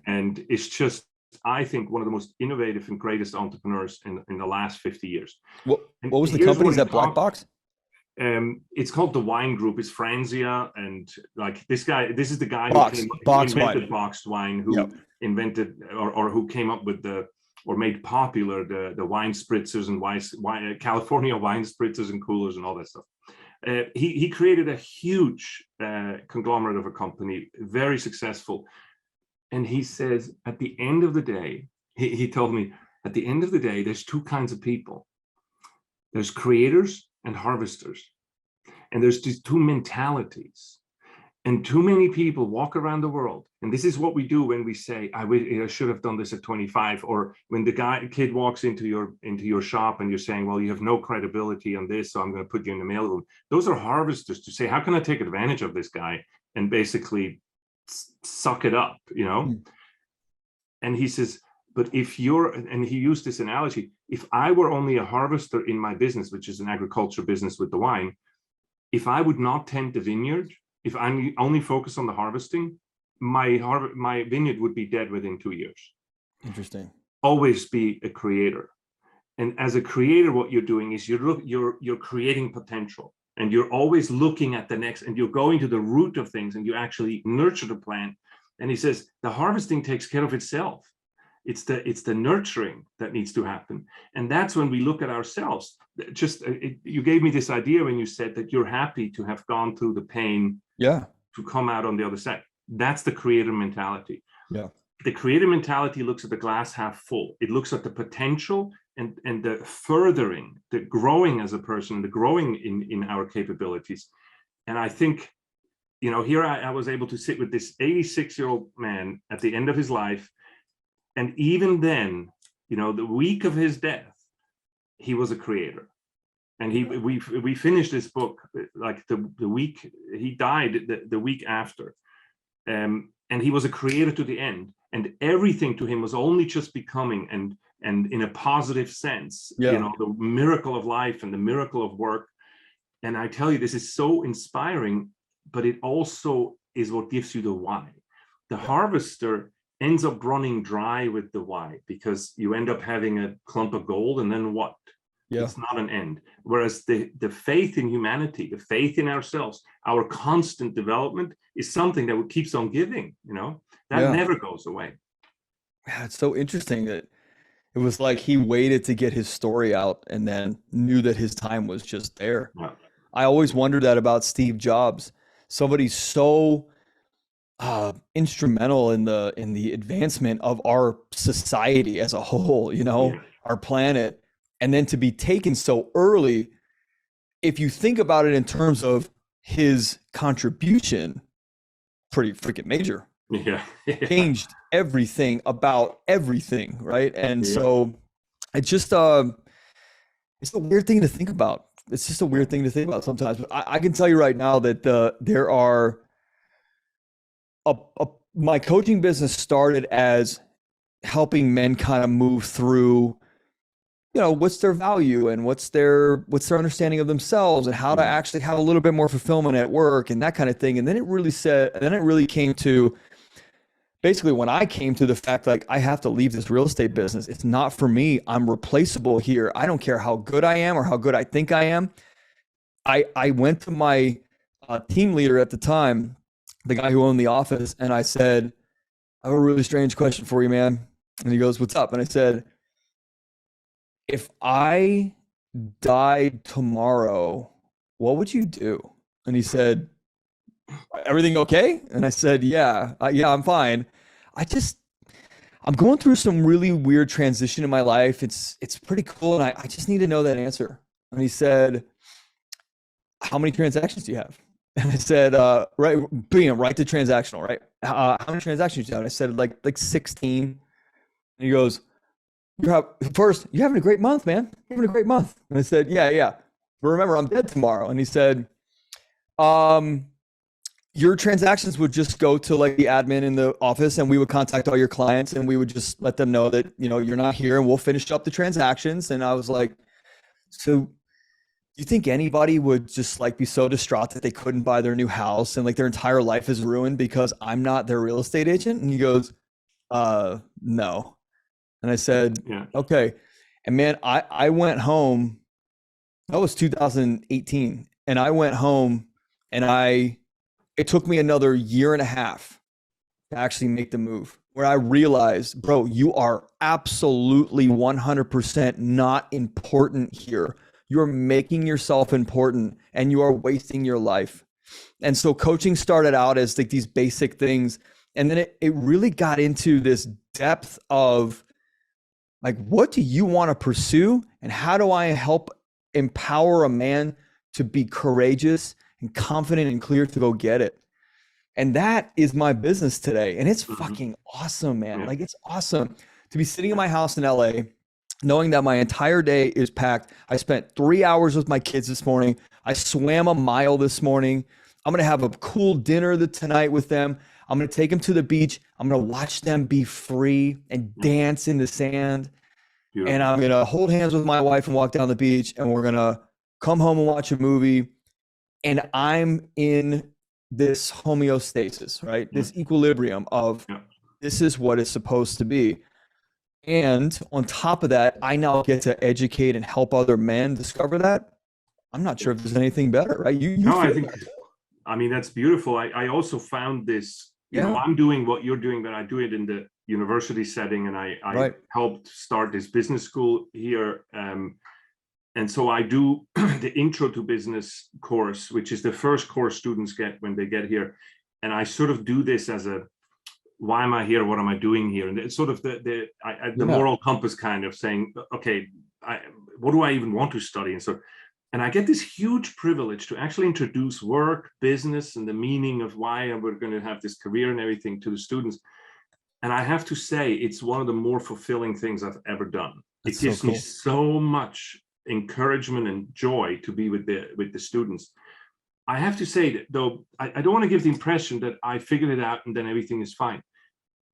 And it's just I think, one of the most innovative and greatest entrepreneurs in the last 50 years. What was the company? Is that Black Box? It's called the Wine Group. It's Franzia, and like this is the guy who invented boxed wine, who invented or who came up with or made popular the wine spritzers and California wine spritzers and coolers and all that stuff. He created a huge conglomerate of a company, very successful. And he says, at the end of the day, he told me, at the end of the day, there's two kinds of people. There's creators and harvesters. And there's these two mentalities. And too many people walk around the world. And this is what we do when we say, I should have done this at 25. Or when the kid walks into your shop and you're saying, well, you have no credibility on this, so I'm going to put you in the mailroom. Those are harvesters to say, how can I take advantage of this guy and basically suck it up, you know? And he says, but if and he used this analogy, if I were only a harvester in my business, which is an agriculture business with the wine, if I would not tend the vineyard, if I only focus on the harvesting, my vineyard would be dead within 2 years. Interesting. Always be a creator. And as a creator, what you're doing is you're creating potential. And you're always looking at the next, and you're going to the root of things, and you actually nurture the plant. And he says the harvesting takes care of itself. It's the nurturing that needs to happen. And that's when we look at ourselves. You gave me this idea when you said that you're happy to have gone through the pain, to come out on the other side. That's the creator mentality. Yeah. The creator mentality looks at the glass half full. It looks at the potential and the furthering, the growing as a person, the growing in our capabilities. And I think, you know, here I was able to sit with this 86-year-old man at the end of his life. And even then, you know, the week of his death, he was a creator. And we finished this book like the week he died, the week after. And he was a creator to the end. And everything to him was only just becoming and in a positive sense, you know, the miracle of life and the miracle of work. And I tell you, this is so inspiring, but it also is what gives you the why. The harvester ends up running dry with the why, because you end up having a clump of gold, and then what? It's not an end. Whereas the faith in humanity, the faith in ourselves, our constant development is something that keeps on giving, you know, that never goes away. Yeah, it's so interesting that it was like he waited to get his story out and then knew that his time was just there. Yeah. I always wondered that about Steve Jobs. Somebody so instrumental in the advancement of our society as a whole, you know, our planet, and then to be taken so early. If you think about it in terms of his contribution, pretty freaking major. Changed everything about everything, right? And so it's just it's a weird thing to think about. It's just a weird thing to think about sometimes. But I can tell you right now that there are my coaching business started as helping men kind of move through, you know, what's their value and what's their understanding of themselves and how to actually have a little bit more fulfillment at work and that kind of thing. And then it really came to basically when I came to the fact, like, I have to leave this real estate business. It's not for me. I'm replaceable here. I don't care how good I am or how good I think I am. I went to my team leader at the time, the guy who owned the office, and I said, I have a really strange question for you, man. And he goes, what's up? And I said, if I died tomorrow, what would you do? And he said, everything okay? And I said, yeah, I'm fine. I'm going through some really weird transition in my life. It's pretty cool. And I just need to know that answer. And he said, how many transactions do you have? And I said, right to transactional, right? How many transactions do you have? And I said, like 16. And he goes, you're having a great month, man. You're having a great month. And I said, yeah. But remember, I'm dead tomorrow. And he said, your transactions would just go to like the admin in the office, and we would contact all your clients, and we would just let them know that, you know, you're not here, and we'll finish up the transactions. And I was like, so you think anybody would just like be so distraught that they couldn't buy their new house and like their entire life is ruined because I'm not their real estate agent? And he goes, no. And I said, Yeah. okay. And man, I went home. That was 2018. And I went home and it took me another year and a half to actually make the move where I realized, bro, you are absolutely 100% not important here. You're making yourself important and you are wasting your life. And so coaching started out as like these basic things. And then it really got into this depth of like, what do you want to pursue? And how do I help empower a man to be courageous and confident and clear to go get it? And that is my business today. And it's fucking awesome, man. Yeah. Like, it's awesome to be sitting in my house in LA, knowing that my entire day is packed. I spent 3 hours with my kids this morning. I swam a mile this morning. I'm going to have a cool dinner tonight with them. I'm going to take them to the beach. I'm going to watch them be free and dance in the sand. Beautiful. And I'm going to hold hands with my wife and walk down the beach. And we're going to come home and watch a movie. And I'm in this homeostasis, right? This equilibrium of this is what it's supposed to be. And on top of that, I now get to educate and help other men discover that. I'm not sure if there's anything better, right? No, I think, I mean, that's beautiful. I also found this, you know, I'm doing what you're doing, but I do it in the university setting, and I helped start this business school here. And so I do the Intro to Business course, which is the first course students get when they get here. And I sort of do this as a, why am I here? What am I doing here? And it's sort of the moral compass kind of saying, okay, what do I even want to study? And so, and I get this huge privilege to actually introduce work, business, and the meaning of why we're going to have this career and everything to the students. And I have to say, it's one of the more fulfilling things I've ever done. It gives me so much encouragement and joy to be with the students. I have to say that, though, I don't want to give the impression that I figured it out and then everything is fine.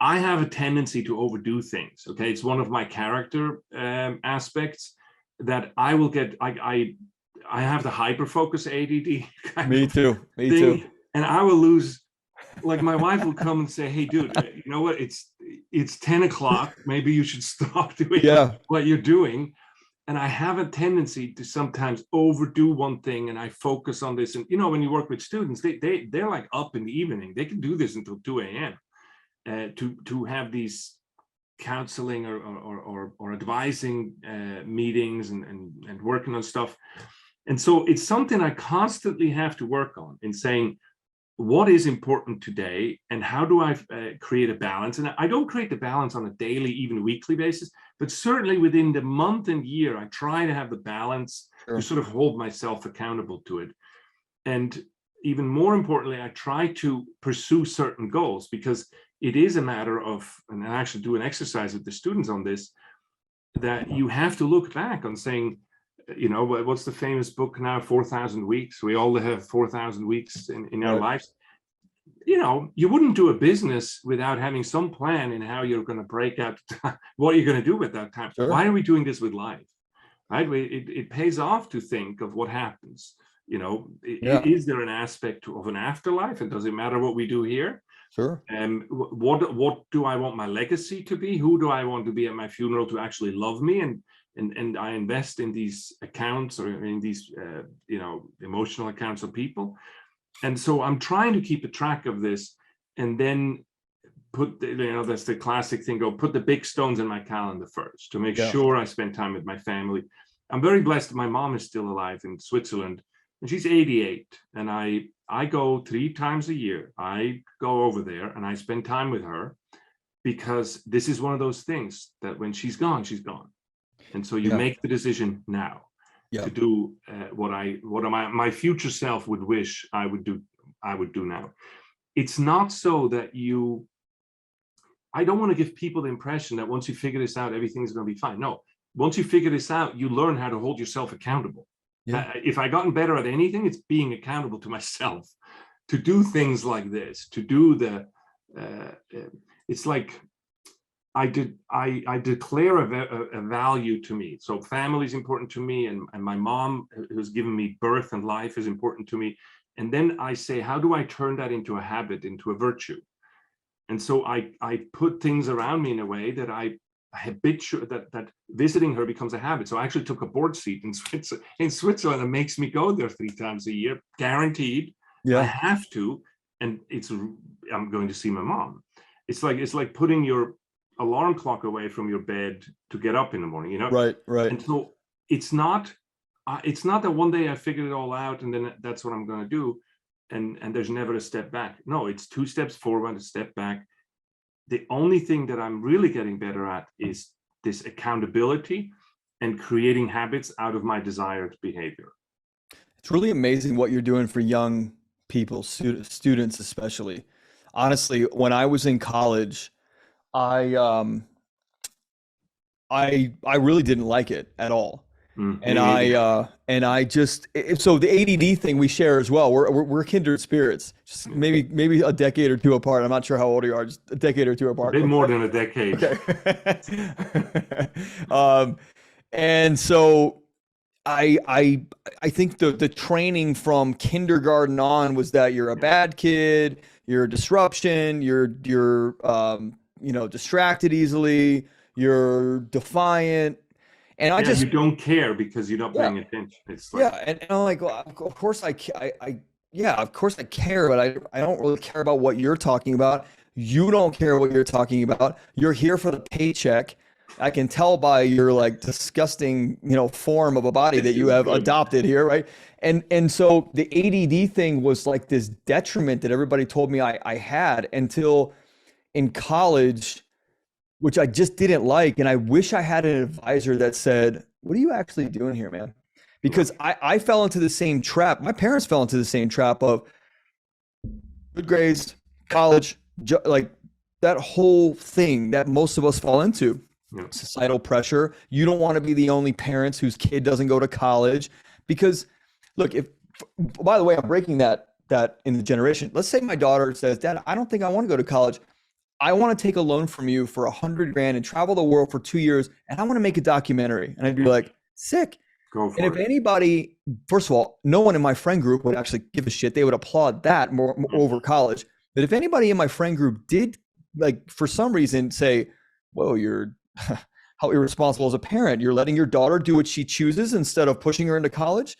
I have a tendency to overdo things. Okay, it's one of my character aspects that I will get. I have the hyperfocus ADD. Me too. Me too. And I will lose. Like, my wife will come and say, "Hey, dude, you know what? It's 10 o'clock. Maybe you should stop doing what you're doing." And I have a tendency to sometimes overdo one thing, and I focus on this. And you know, when you work with students, they're like up in the evening. They can do this until 2 a.m. To have these counseling or advising meetings and working on stuff. And so it's something I constantly have to work on in saying, what is important today and how do I create a balance? And I don't create the balance on a daily, even weekly basis, but certainly within the month and year, I try to have the balance to sort of hold myself accountable to it. And even more importantly, I try to pursue certain goals, because it is a matter of, and I actually do an exercise with the students on this, that you have to look back on saying, you know, what's the famous book now, 4,000 weeks? We all have 4,000 weeks in our lives. You know, you wouldn't do a business without having some plan in how you're going to break out, what you're going to do with that time. Why are we doing this with life? Right? It pays off to think of what happens. You know, is there an aspect of an afterlife? And does it matter what we do here? What do I want my legacy to be? Who do I want to be at my funeral to actually love me? And I invest in these accounts, or in these, you know, emotional accounts of people. And so I'm trying to keep a track of this, and then put, you know, that's the classic thing, go put the big stones in my calendar first to make sure I spend time with my family. I'm very blessed that my mom is still alive in Switzerland, and she's 88. And I go 3 times a year. I go over there and I spend time with her, because this is one of those things that when she's gone, she's gone. And so you make the decision now to do what my future self would wish I would do now. It's not so that I don't want to give people the impression that once you figure this out, everything's going to be fine. No, once you figure this out, you learn how to hold yourself accountable. If I gotten better at anything, it's being accountable to myself, to do things like this, to do it's like, I declare a value to me. So family is important to me, and my mom, who's given me birth and life, is important to me. And then I say, how do I turn that into a habit, into a virtue? And so I put things around me in a way that I habitual, that visiting her becomes a habit. So I actually took a board seat in Switzerland. It makes me go there 3 times a year, guaranteed. I have to, and I'm going to see my mom. It's like putting your alarm clock away from your bed to get up in the morning, Right. And so it's not that one day I figured it all out and then that's what I'm going to do, and there's never a step back. No, it's 2 steps forward, a step back. The only thing that I'm really getting better at is this accountability and creating habits out of my desired behavior. It's really amazing what you're doing for young people, students especially. Honestly, when I was in college, I really didn't like it at all. And I just, so the ADD thing we share as well. We're kindred spirits, just maybe a decade or 2 apart. I'm not sure how old you are, just a decade or 2 apart. A bit more than a decade. Okay. And so I think the training from kindergarten on was that you're a bad kid, you're a disruption, you're distracted easily, you're defiant. And you don't care because you're not paying attention. It's like, and I'm like, well, of course of course I care, but I don't really care about what you're talking about. You don't care what you're talking about. You're here for the paycheck. I can tell by your like disgusting, form of a body that you have adopted here, right? And so the ADD thing was like this detriment that everybody told me I had until in college, which I just didn't like. And I wish I had an advisor that said, what are you actually doing here, man? Because I fell into the same trap. My parents fell into the same trap of good grades, college, like that whole thing that most of us fall into. Societal pressure. You don't want to be the only parents whose kid doesn't go to college. Because look, by the way, I'm breaking that in the generation. Let's say my daughter says, Dad, I don't think I want to go to college. I want to take a loan from you for $100 grand and travel the world for 2 years, and I want to make a documentary. And I'd be like, sick. Go for and if it. Anybody, first of all, no one in my friend group would actually give a shit. They would applaud that more over college. But if anybody in my friend group did, like, for some reason say, whoa, you're how irresponsible as a parent, you're letting your daughter do what she chooses instead of pushing her into college,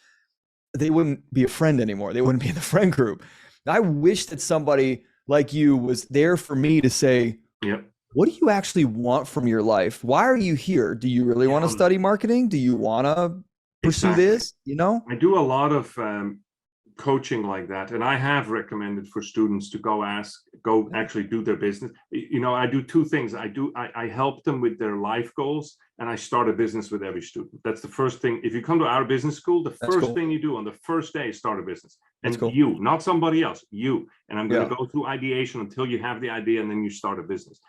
they wouldn't be a friend anymore. They wouldn't be in the friend group. I wish that somebody like you was there for me to say, what do you actually want from your life? Why are you here? Do you really want to study marketing? Do you want to pursue this? I do a lot of coaching like that, and I have recommended for students to go actually do their business. I do 2 things. I help them with their life goals, and I start a business with every student. That's the first thing. If you come to our business school, the first thing you do on the first day is start a business. And you, not somebody else, you. And I'm going to go through ideation until you have the idea, and then you start a business.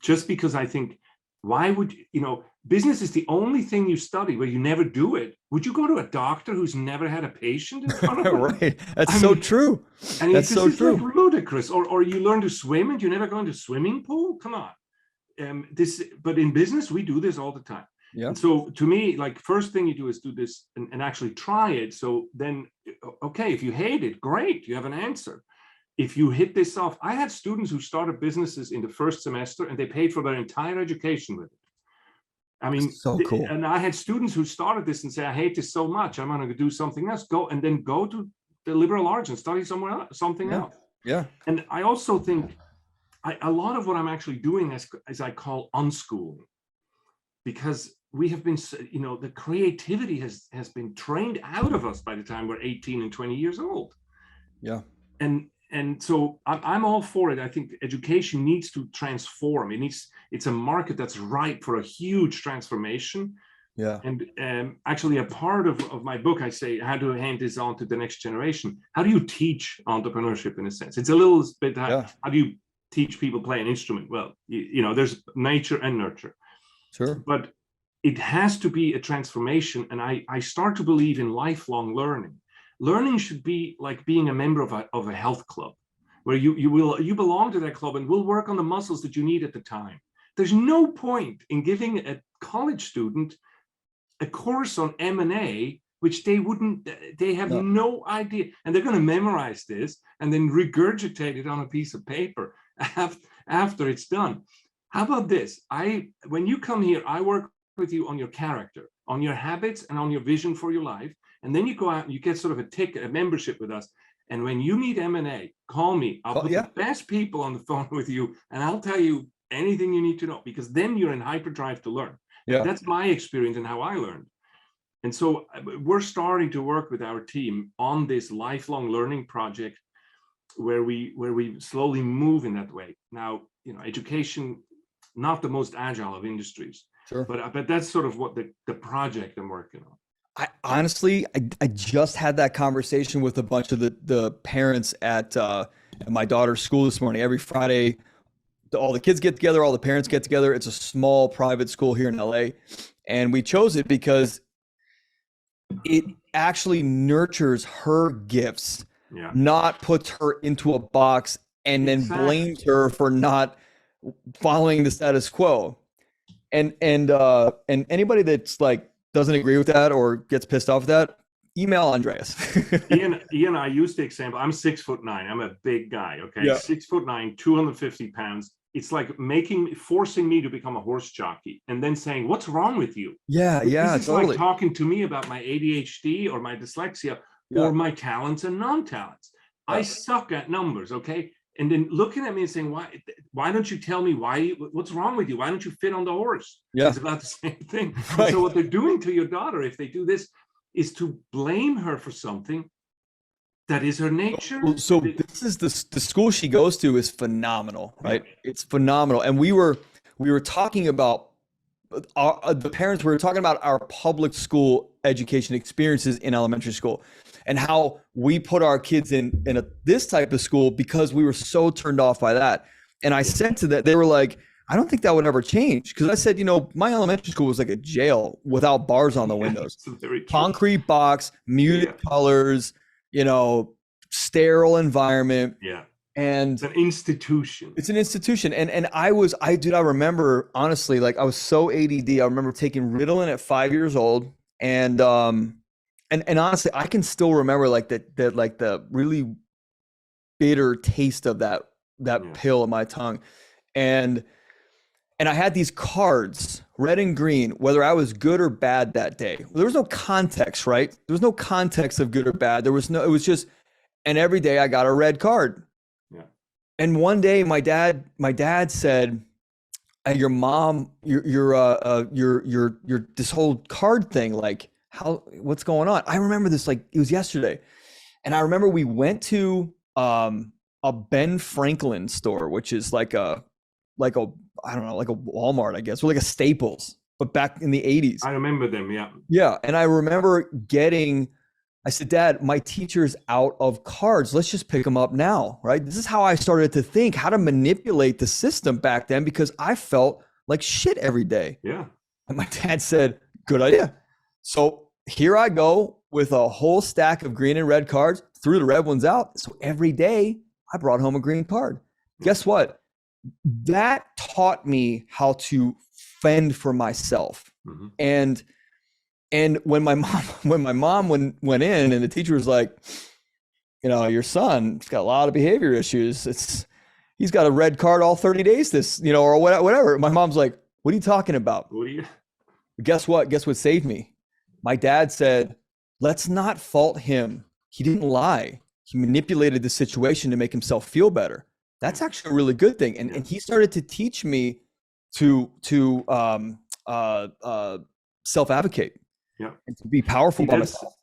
Just because I think, why would business is the only thing you study where you never do it. Would you go to a doctor who's never had a patient in front of him? Right. That's so true. And that's so true. Like ludicrous. Or you learn to swim and you never go into a swimming pool. Come on. But in business, we do this all the time. Yeah. And so to me, like, first thing you do is do this and actually try it. So then, okay, if you hate it, great, you have an answer. If you hit this off, I had students who started businesses in the first semester and they paid for their entire education with it. I mean, so cool. And I had students who started this and say, I hate this so much, I'm going to do something else. Go to the liberal arts and study something else. Yeah. And I also think a lot of what I'm actually doing is I call unschooling, because we have been, the creativity has been trained out of us by the time we're 18 and 20 years old. Yeah. And so I'm all for it. I think education needs to transform. It's a market that's ripe for a huge transformation. Yeah. And actually, a part of my book, I say, how to hand this on to the next generation. How do you teach entrepreneurship in a sense? It's a little bit, how do you teach people play an instrument? Well, there's nature and nurture. Sure. But it has to be a transformation. And I start to believe in lifelong learning. Learning should be like being a member of a health club, where you belong to that club and will work on the muscles that you need at the time. There's no point in giving a college student a course on M&A, which they have no idea, and they're going to memorize this and then regurgitate it on a piece of paper after it's done. How about this? When you come here, I work with you on your character, on your habits, and on your vision for your life. And then you go out and you get sort of a ticket, a membership with us. And when you meet M&A, call me. I'll put the best people on the phone with you, and I'll tell you anything you need to know, because then you're in hyperdrive to learn. Yeah. That's my experience and how I learned. And so we're starting to work with our team on this lifelong learning project where we slowly move in that way. Now, education, not the most agile of industries, sure, but that's sort of what the project I'm working on. I honestly just had that conversation with a bunch of the parents at my daughter's school this morning. Every Friday, all the kids get together, all the parents get together. It's a small private school here in LA. And we chose it because it actually nurtures her gifts, not puts her into a box and then blames her for not following the status quo. And anybody that's like doesn't agree with that or gets pissed off at that, email Andreas. Ian, I use the example. I'm 6'9". I'm a big guy. Okay, 6'9", 250 pounds. It's like forcing me to become a horse jockey, and then saying, "What's wrong with you?" This is totally like talking to me about my ADHD or my dyslexia or my talents and non-talents. I suck at numbers. Okay. And then looking at me and saying, why don't you tell me what's wrong with you? Why don't you fit on the horse? It's about the same thing. Right. So what they're doing to your daughter, if they do this, is to blame her for something that is her nature. So this is the school she goes to is phenomenal, right? It's phenomenal. And we were talking about the parents, we were talking about our public school education experiences in elementary school and how we put our kids in this type of school because we were so turned off by that. And I said to that, they were like, I don't think that would ever change. Because I said, my elementary school was like a jail without bars on the windows. Concrete box, muted colors, sterile environment. Yeah. And it's an institution. It's an institution. And I remember, honestly, like I was so ADD. I remember taking Ritalin at 5 years old. And honestly, I can still remember like that like the really bitter taste of that pill in my tongue. And I had these cards, red and green, whether I was good or bad that day. There was no context, right? There was no context of good or bad. It was just, and every day I got a red card. Yeah. And one day my dad said, your mom, you're this whole card thing, like what's going on? I remember this, like it was yesterday. And I remember we went to a Ben Franklin store, which is like a I don't know, like a Walmart, I guess, or like a Staples, but back in the 80s. I remember them, yeah. Yeah, and I remember I said, Dad, my teacher's out of cards. Let's just pick them up now, right? This is how I started to think how to manipulate the system back then because I felt like shit every day. Yeah. And my dad said, good idea. So here I go with a whole stack of green and red cards, threw the red ones out. So every day I brought home a green card. Yeah. Guess what? That taught me how to fend for myself. Mm-hmm. And when my mom went in and the teacher was like, your son's got a lot of behavior issues. He's got a red card all 30 days or whatever. My mom's like, what are you talking about? Guess what? Guess what saved me? My dad said, let's not fault him. He didn't lie. He manipulated the situation to make himself feel better. That's actually a really good thing. And he started to teach me to self-advocate. Yeah. And to be powerful by myself.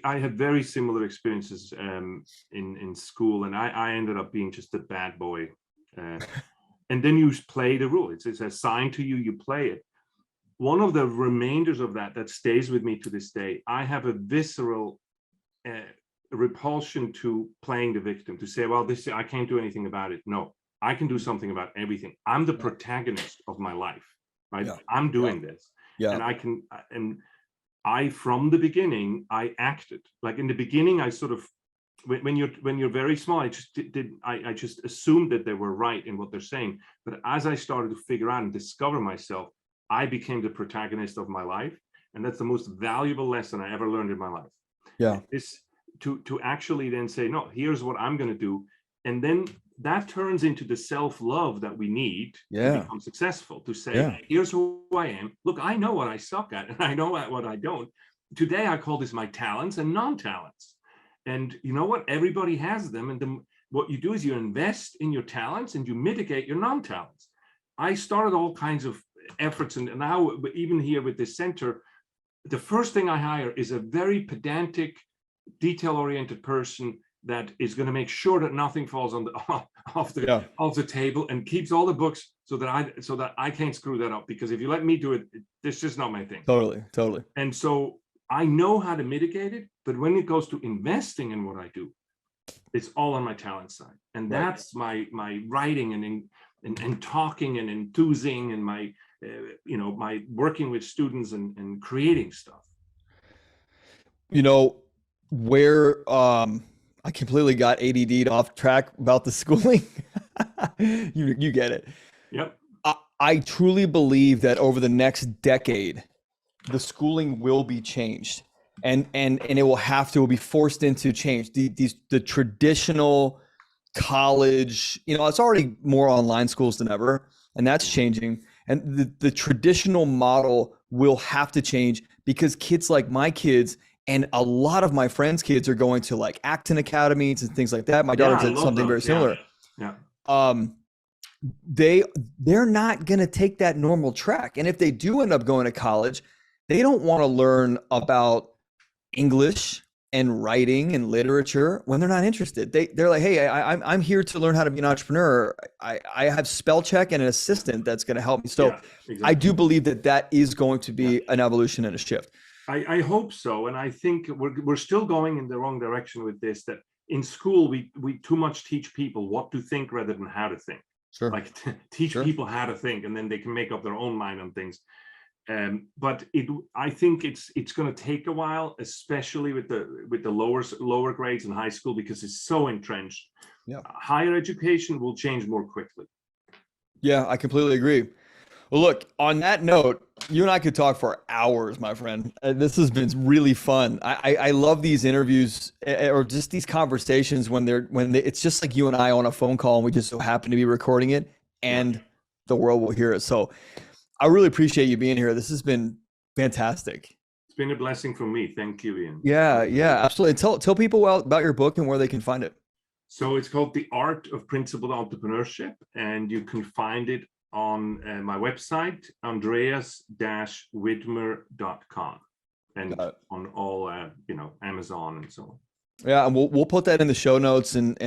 I had very similar experiences in school, and I ended up being just a bad boy. And then you play the rule. It's assigned to you, you play it. One of the remainders of that stays with me to this day, I have a visceral repulsion to playing the victim, to say, well, I can't do anything about it. No, I can do something about everything. I'm the protagonist of my life, right? Yeah. I'm doing this. Yeah. And I from the beginning, I acted. Like in the beginning, I sort of, when you're very small, I just assumed that they were right in what they're saying. But as I started to figure out and discover myself, I became the protagonist of my life. And that's the most valuable lesson I ever learned in my life. Yeah. To actually then say, no, here's what I'm going to do. And then that turns into the self-love that we need to become successful, to say, here's who I am. Look, I know what I suck at, and I know what I don't. Today, I call this my talents and non-talents. And you know what? Everybody has them. And what you do is you invest in your talents and you mitigate your non-talents. I started all kinds of efforts, and now even here with this center, the first thing I hire is a very pedantic, detail-oriented person that is going to make sure that nothing falls on off the table, and keeps all the books so that I can't screw that up. Because if you let me do it, it's just not my thing. Totally. And so I know how to mitigate it, but when it goes to investing in what I do, it's all on my talent side, and that's my writing and talking and enthusing, and my my working with students and creating stuff. Where I completely got ADD'd off track about the schooling. You get it. Yep. I truly believe that over the next decade, the schooling will be changed, and it will be forced into change. The traditional college, it's already more online schools than ever, and that's changing. And the traditional model will have to change, because kids like my kids and a lot of my friends' kids are going to like acting academies and things like that. My daughter did something very similar. They're not going to take that normal track. And if they do end up going to college, they don't want to learn about English and writing and literature when they're not interested. They're like, hey, I'm here to learn how to be an entrepreneur. I have spell check and an assistant that's going to help me. So exactly. I do believe that is going to be an evolution and a shift. I hope so. And I think we're still going in the wrong direction with this, that in school, we too much teach people what to think rather than how to think. Sure. Like teach people how to think, and then they can make up their own mind on things. But I think it's going to take a while, especially with the lower grades in high school, because it's so entrenched. Higher education will change more quickly. Yeah, I completely agree. Well, look, on that note, you and I could talk for hours, my friend. This has been really fun. I love these interviews, or just these conversations when it's just like you and I on a phone call, and we just so happen to be recording it, and the world will hear it. So I really appreciate you being here. This has been fantastic. It's been a blessing for me. Thank you, Ian. Yeah, absolutely. Tell people about your book and where they can find it. So it's called The Art of Principled Entrepreneurship, and you can find it on my website, andreas-widmer.com, and on all Amazon and so on. Yeah, and we'll put that in the show notes, and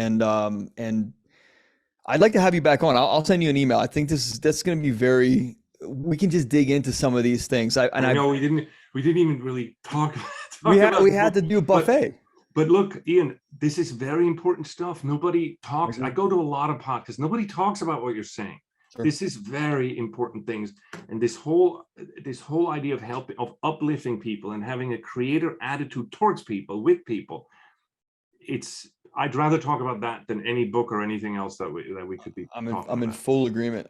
I'd like to have you back on. I'll send you an email. I think that's going to be very. We can just dig into some of these things. I know we didn't even really talk. We had to do a buffet. But look, Ian, this is very important stuff. Nobody talks. I go to a lot of podcasts. Nobody talks about what you're saying. Sure. This is very important things, and this whole idea of uplifting people and having a creator attitude towards people, with people. I'd rather talk about that than any book or anything else that we could be. I'm in full agreement.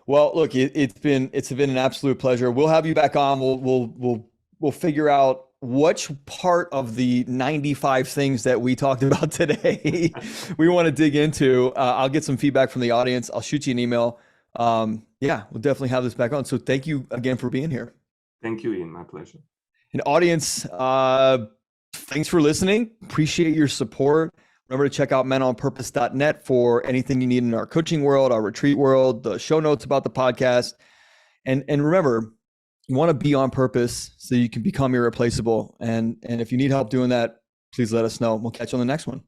Well, look, it's been an absolute pleasure. We'll have you back on. We'll figure out which part of the 95 things that we talked about today we want to dig into. I'll get some feedback from the audience. I'll shoot you an email. We'll definitely have this back on. So thank you again for being here. Thank you, Ian. My pleasure. And audience, thanks for listening. Appreciate your support. Remember to check out menonpurpose.net for anything you need in our coaching world, our retreat world, the show notes about the podcast. And remember, you want to be on purpose so you can become irreplaceable. And if you need help doing that, please let us know. We'll catch you on the next one.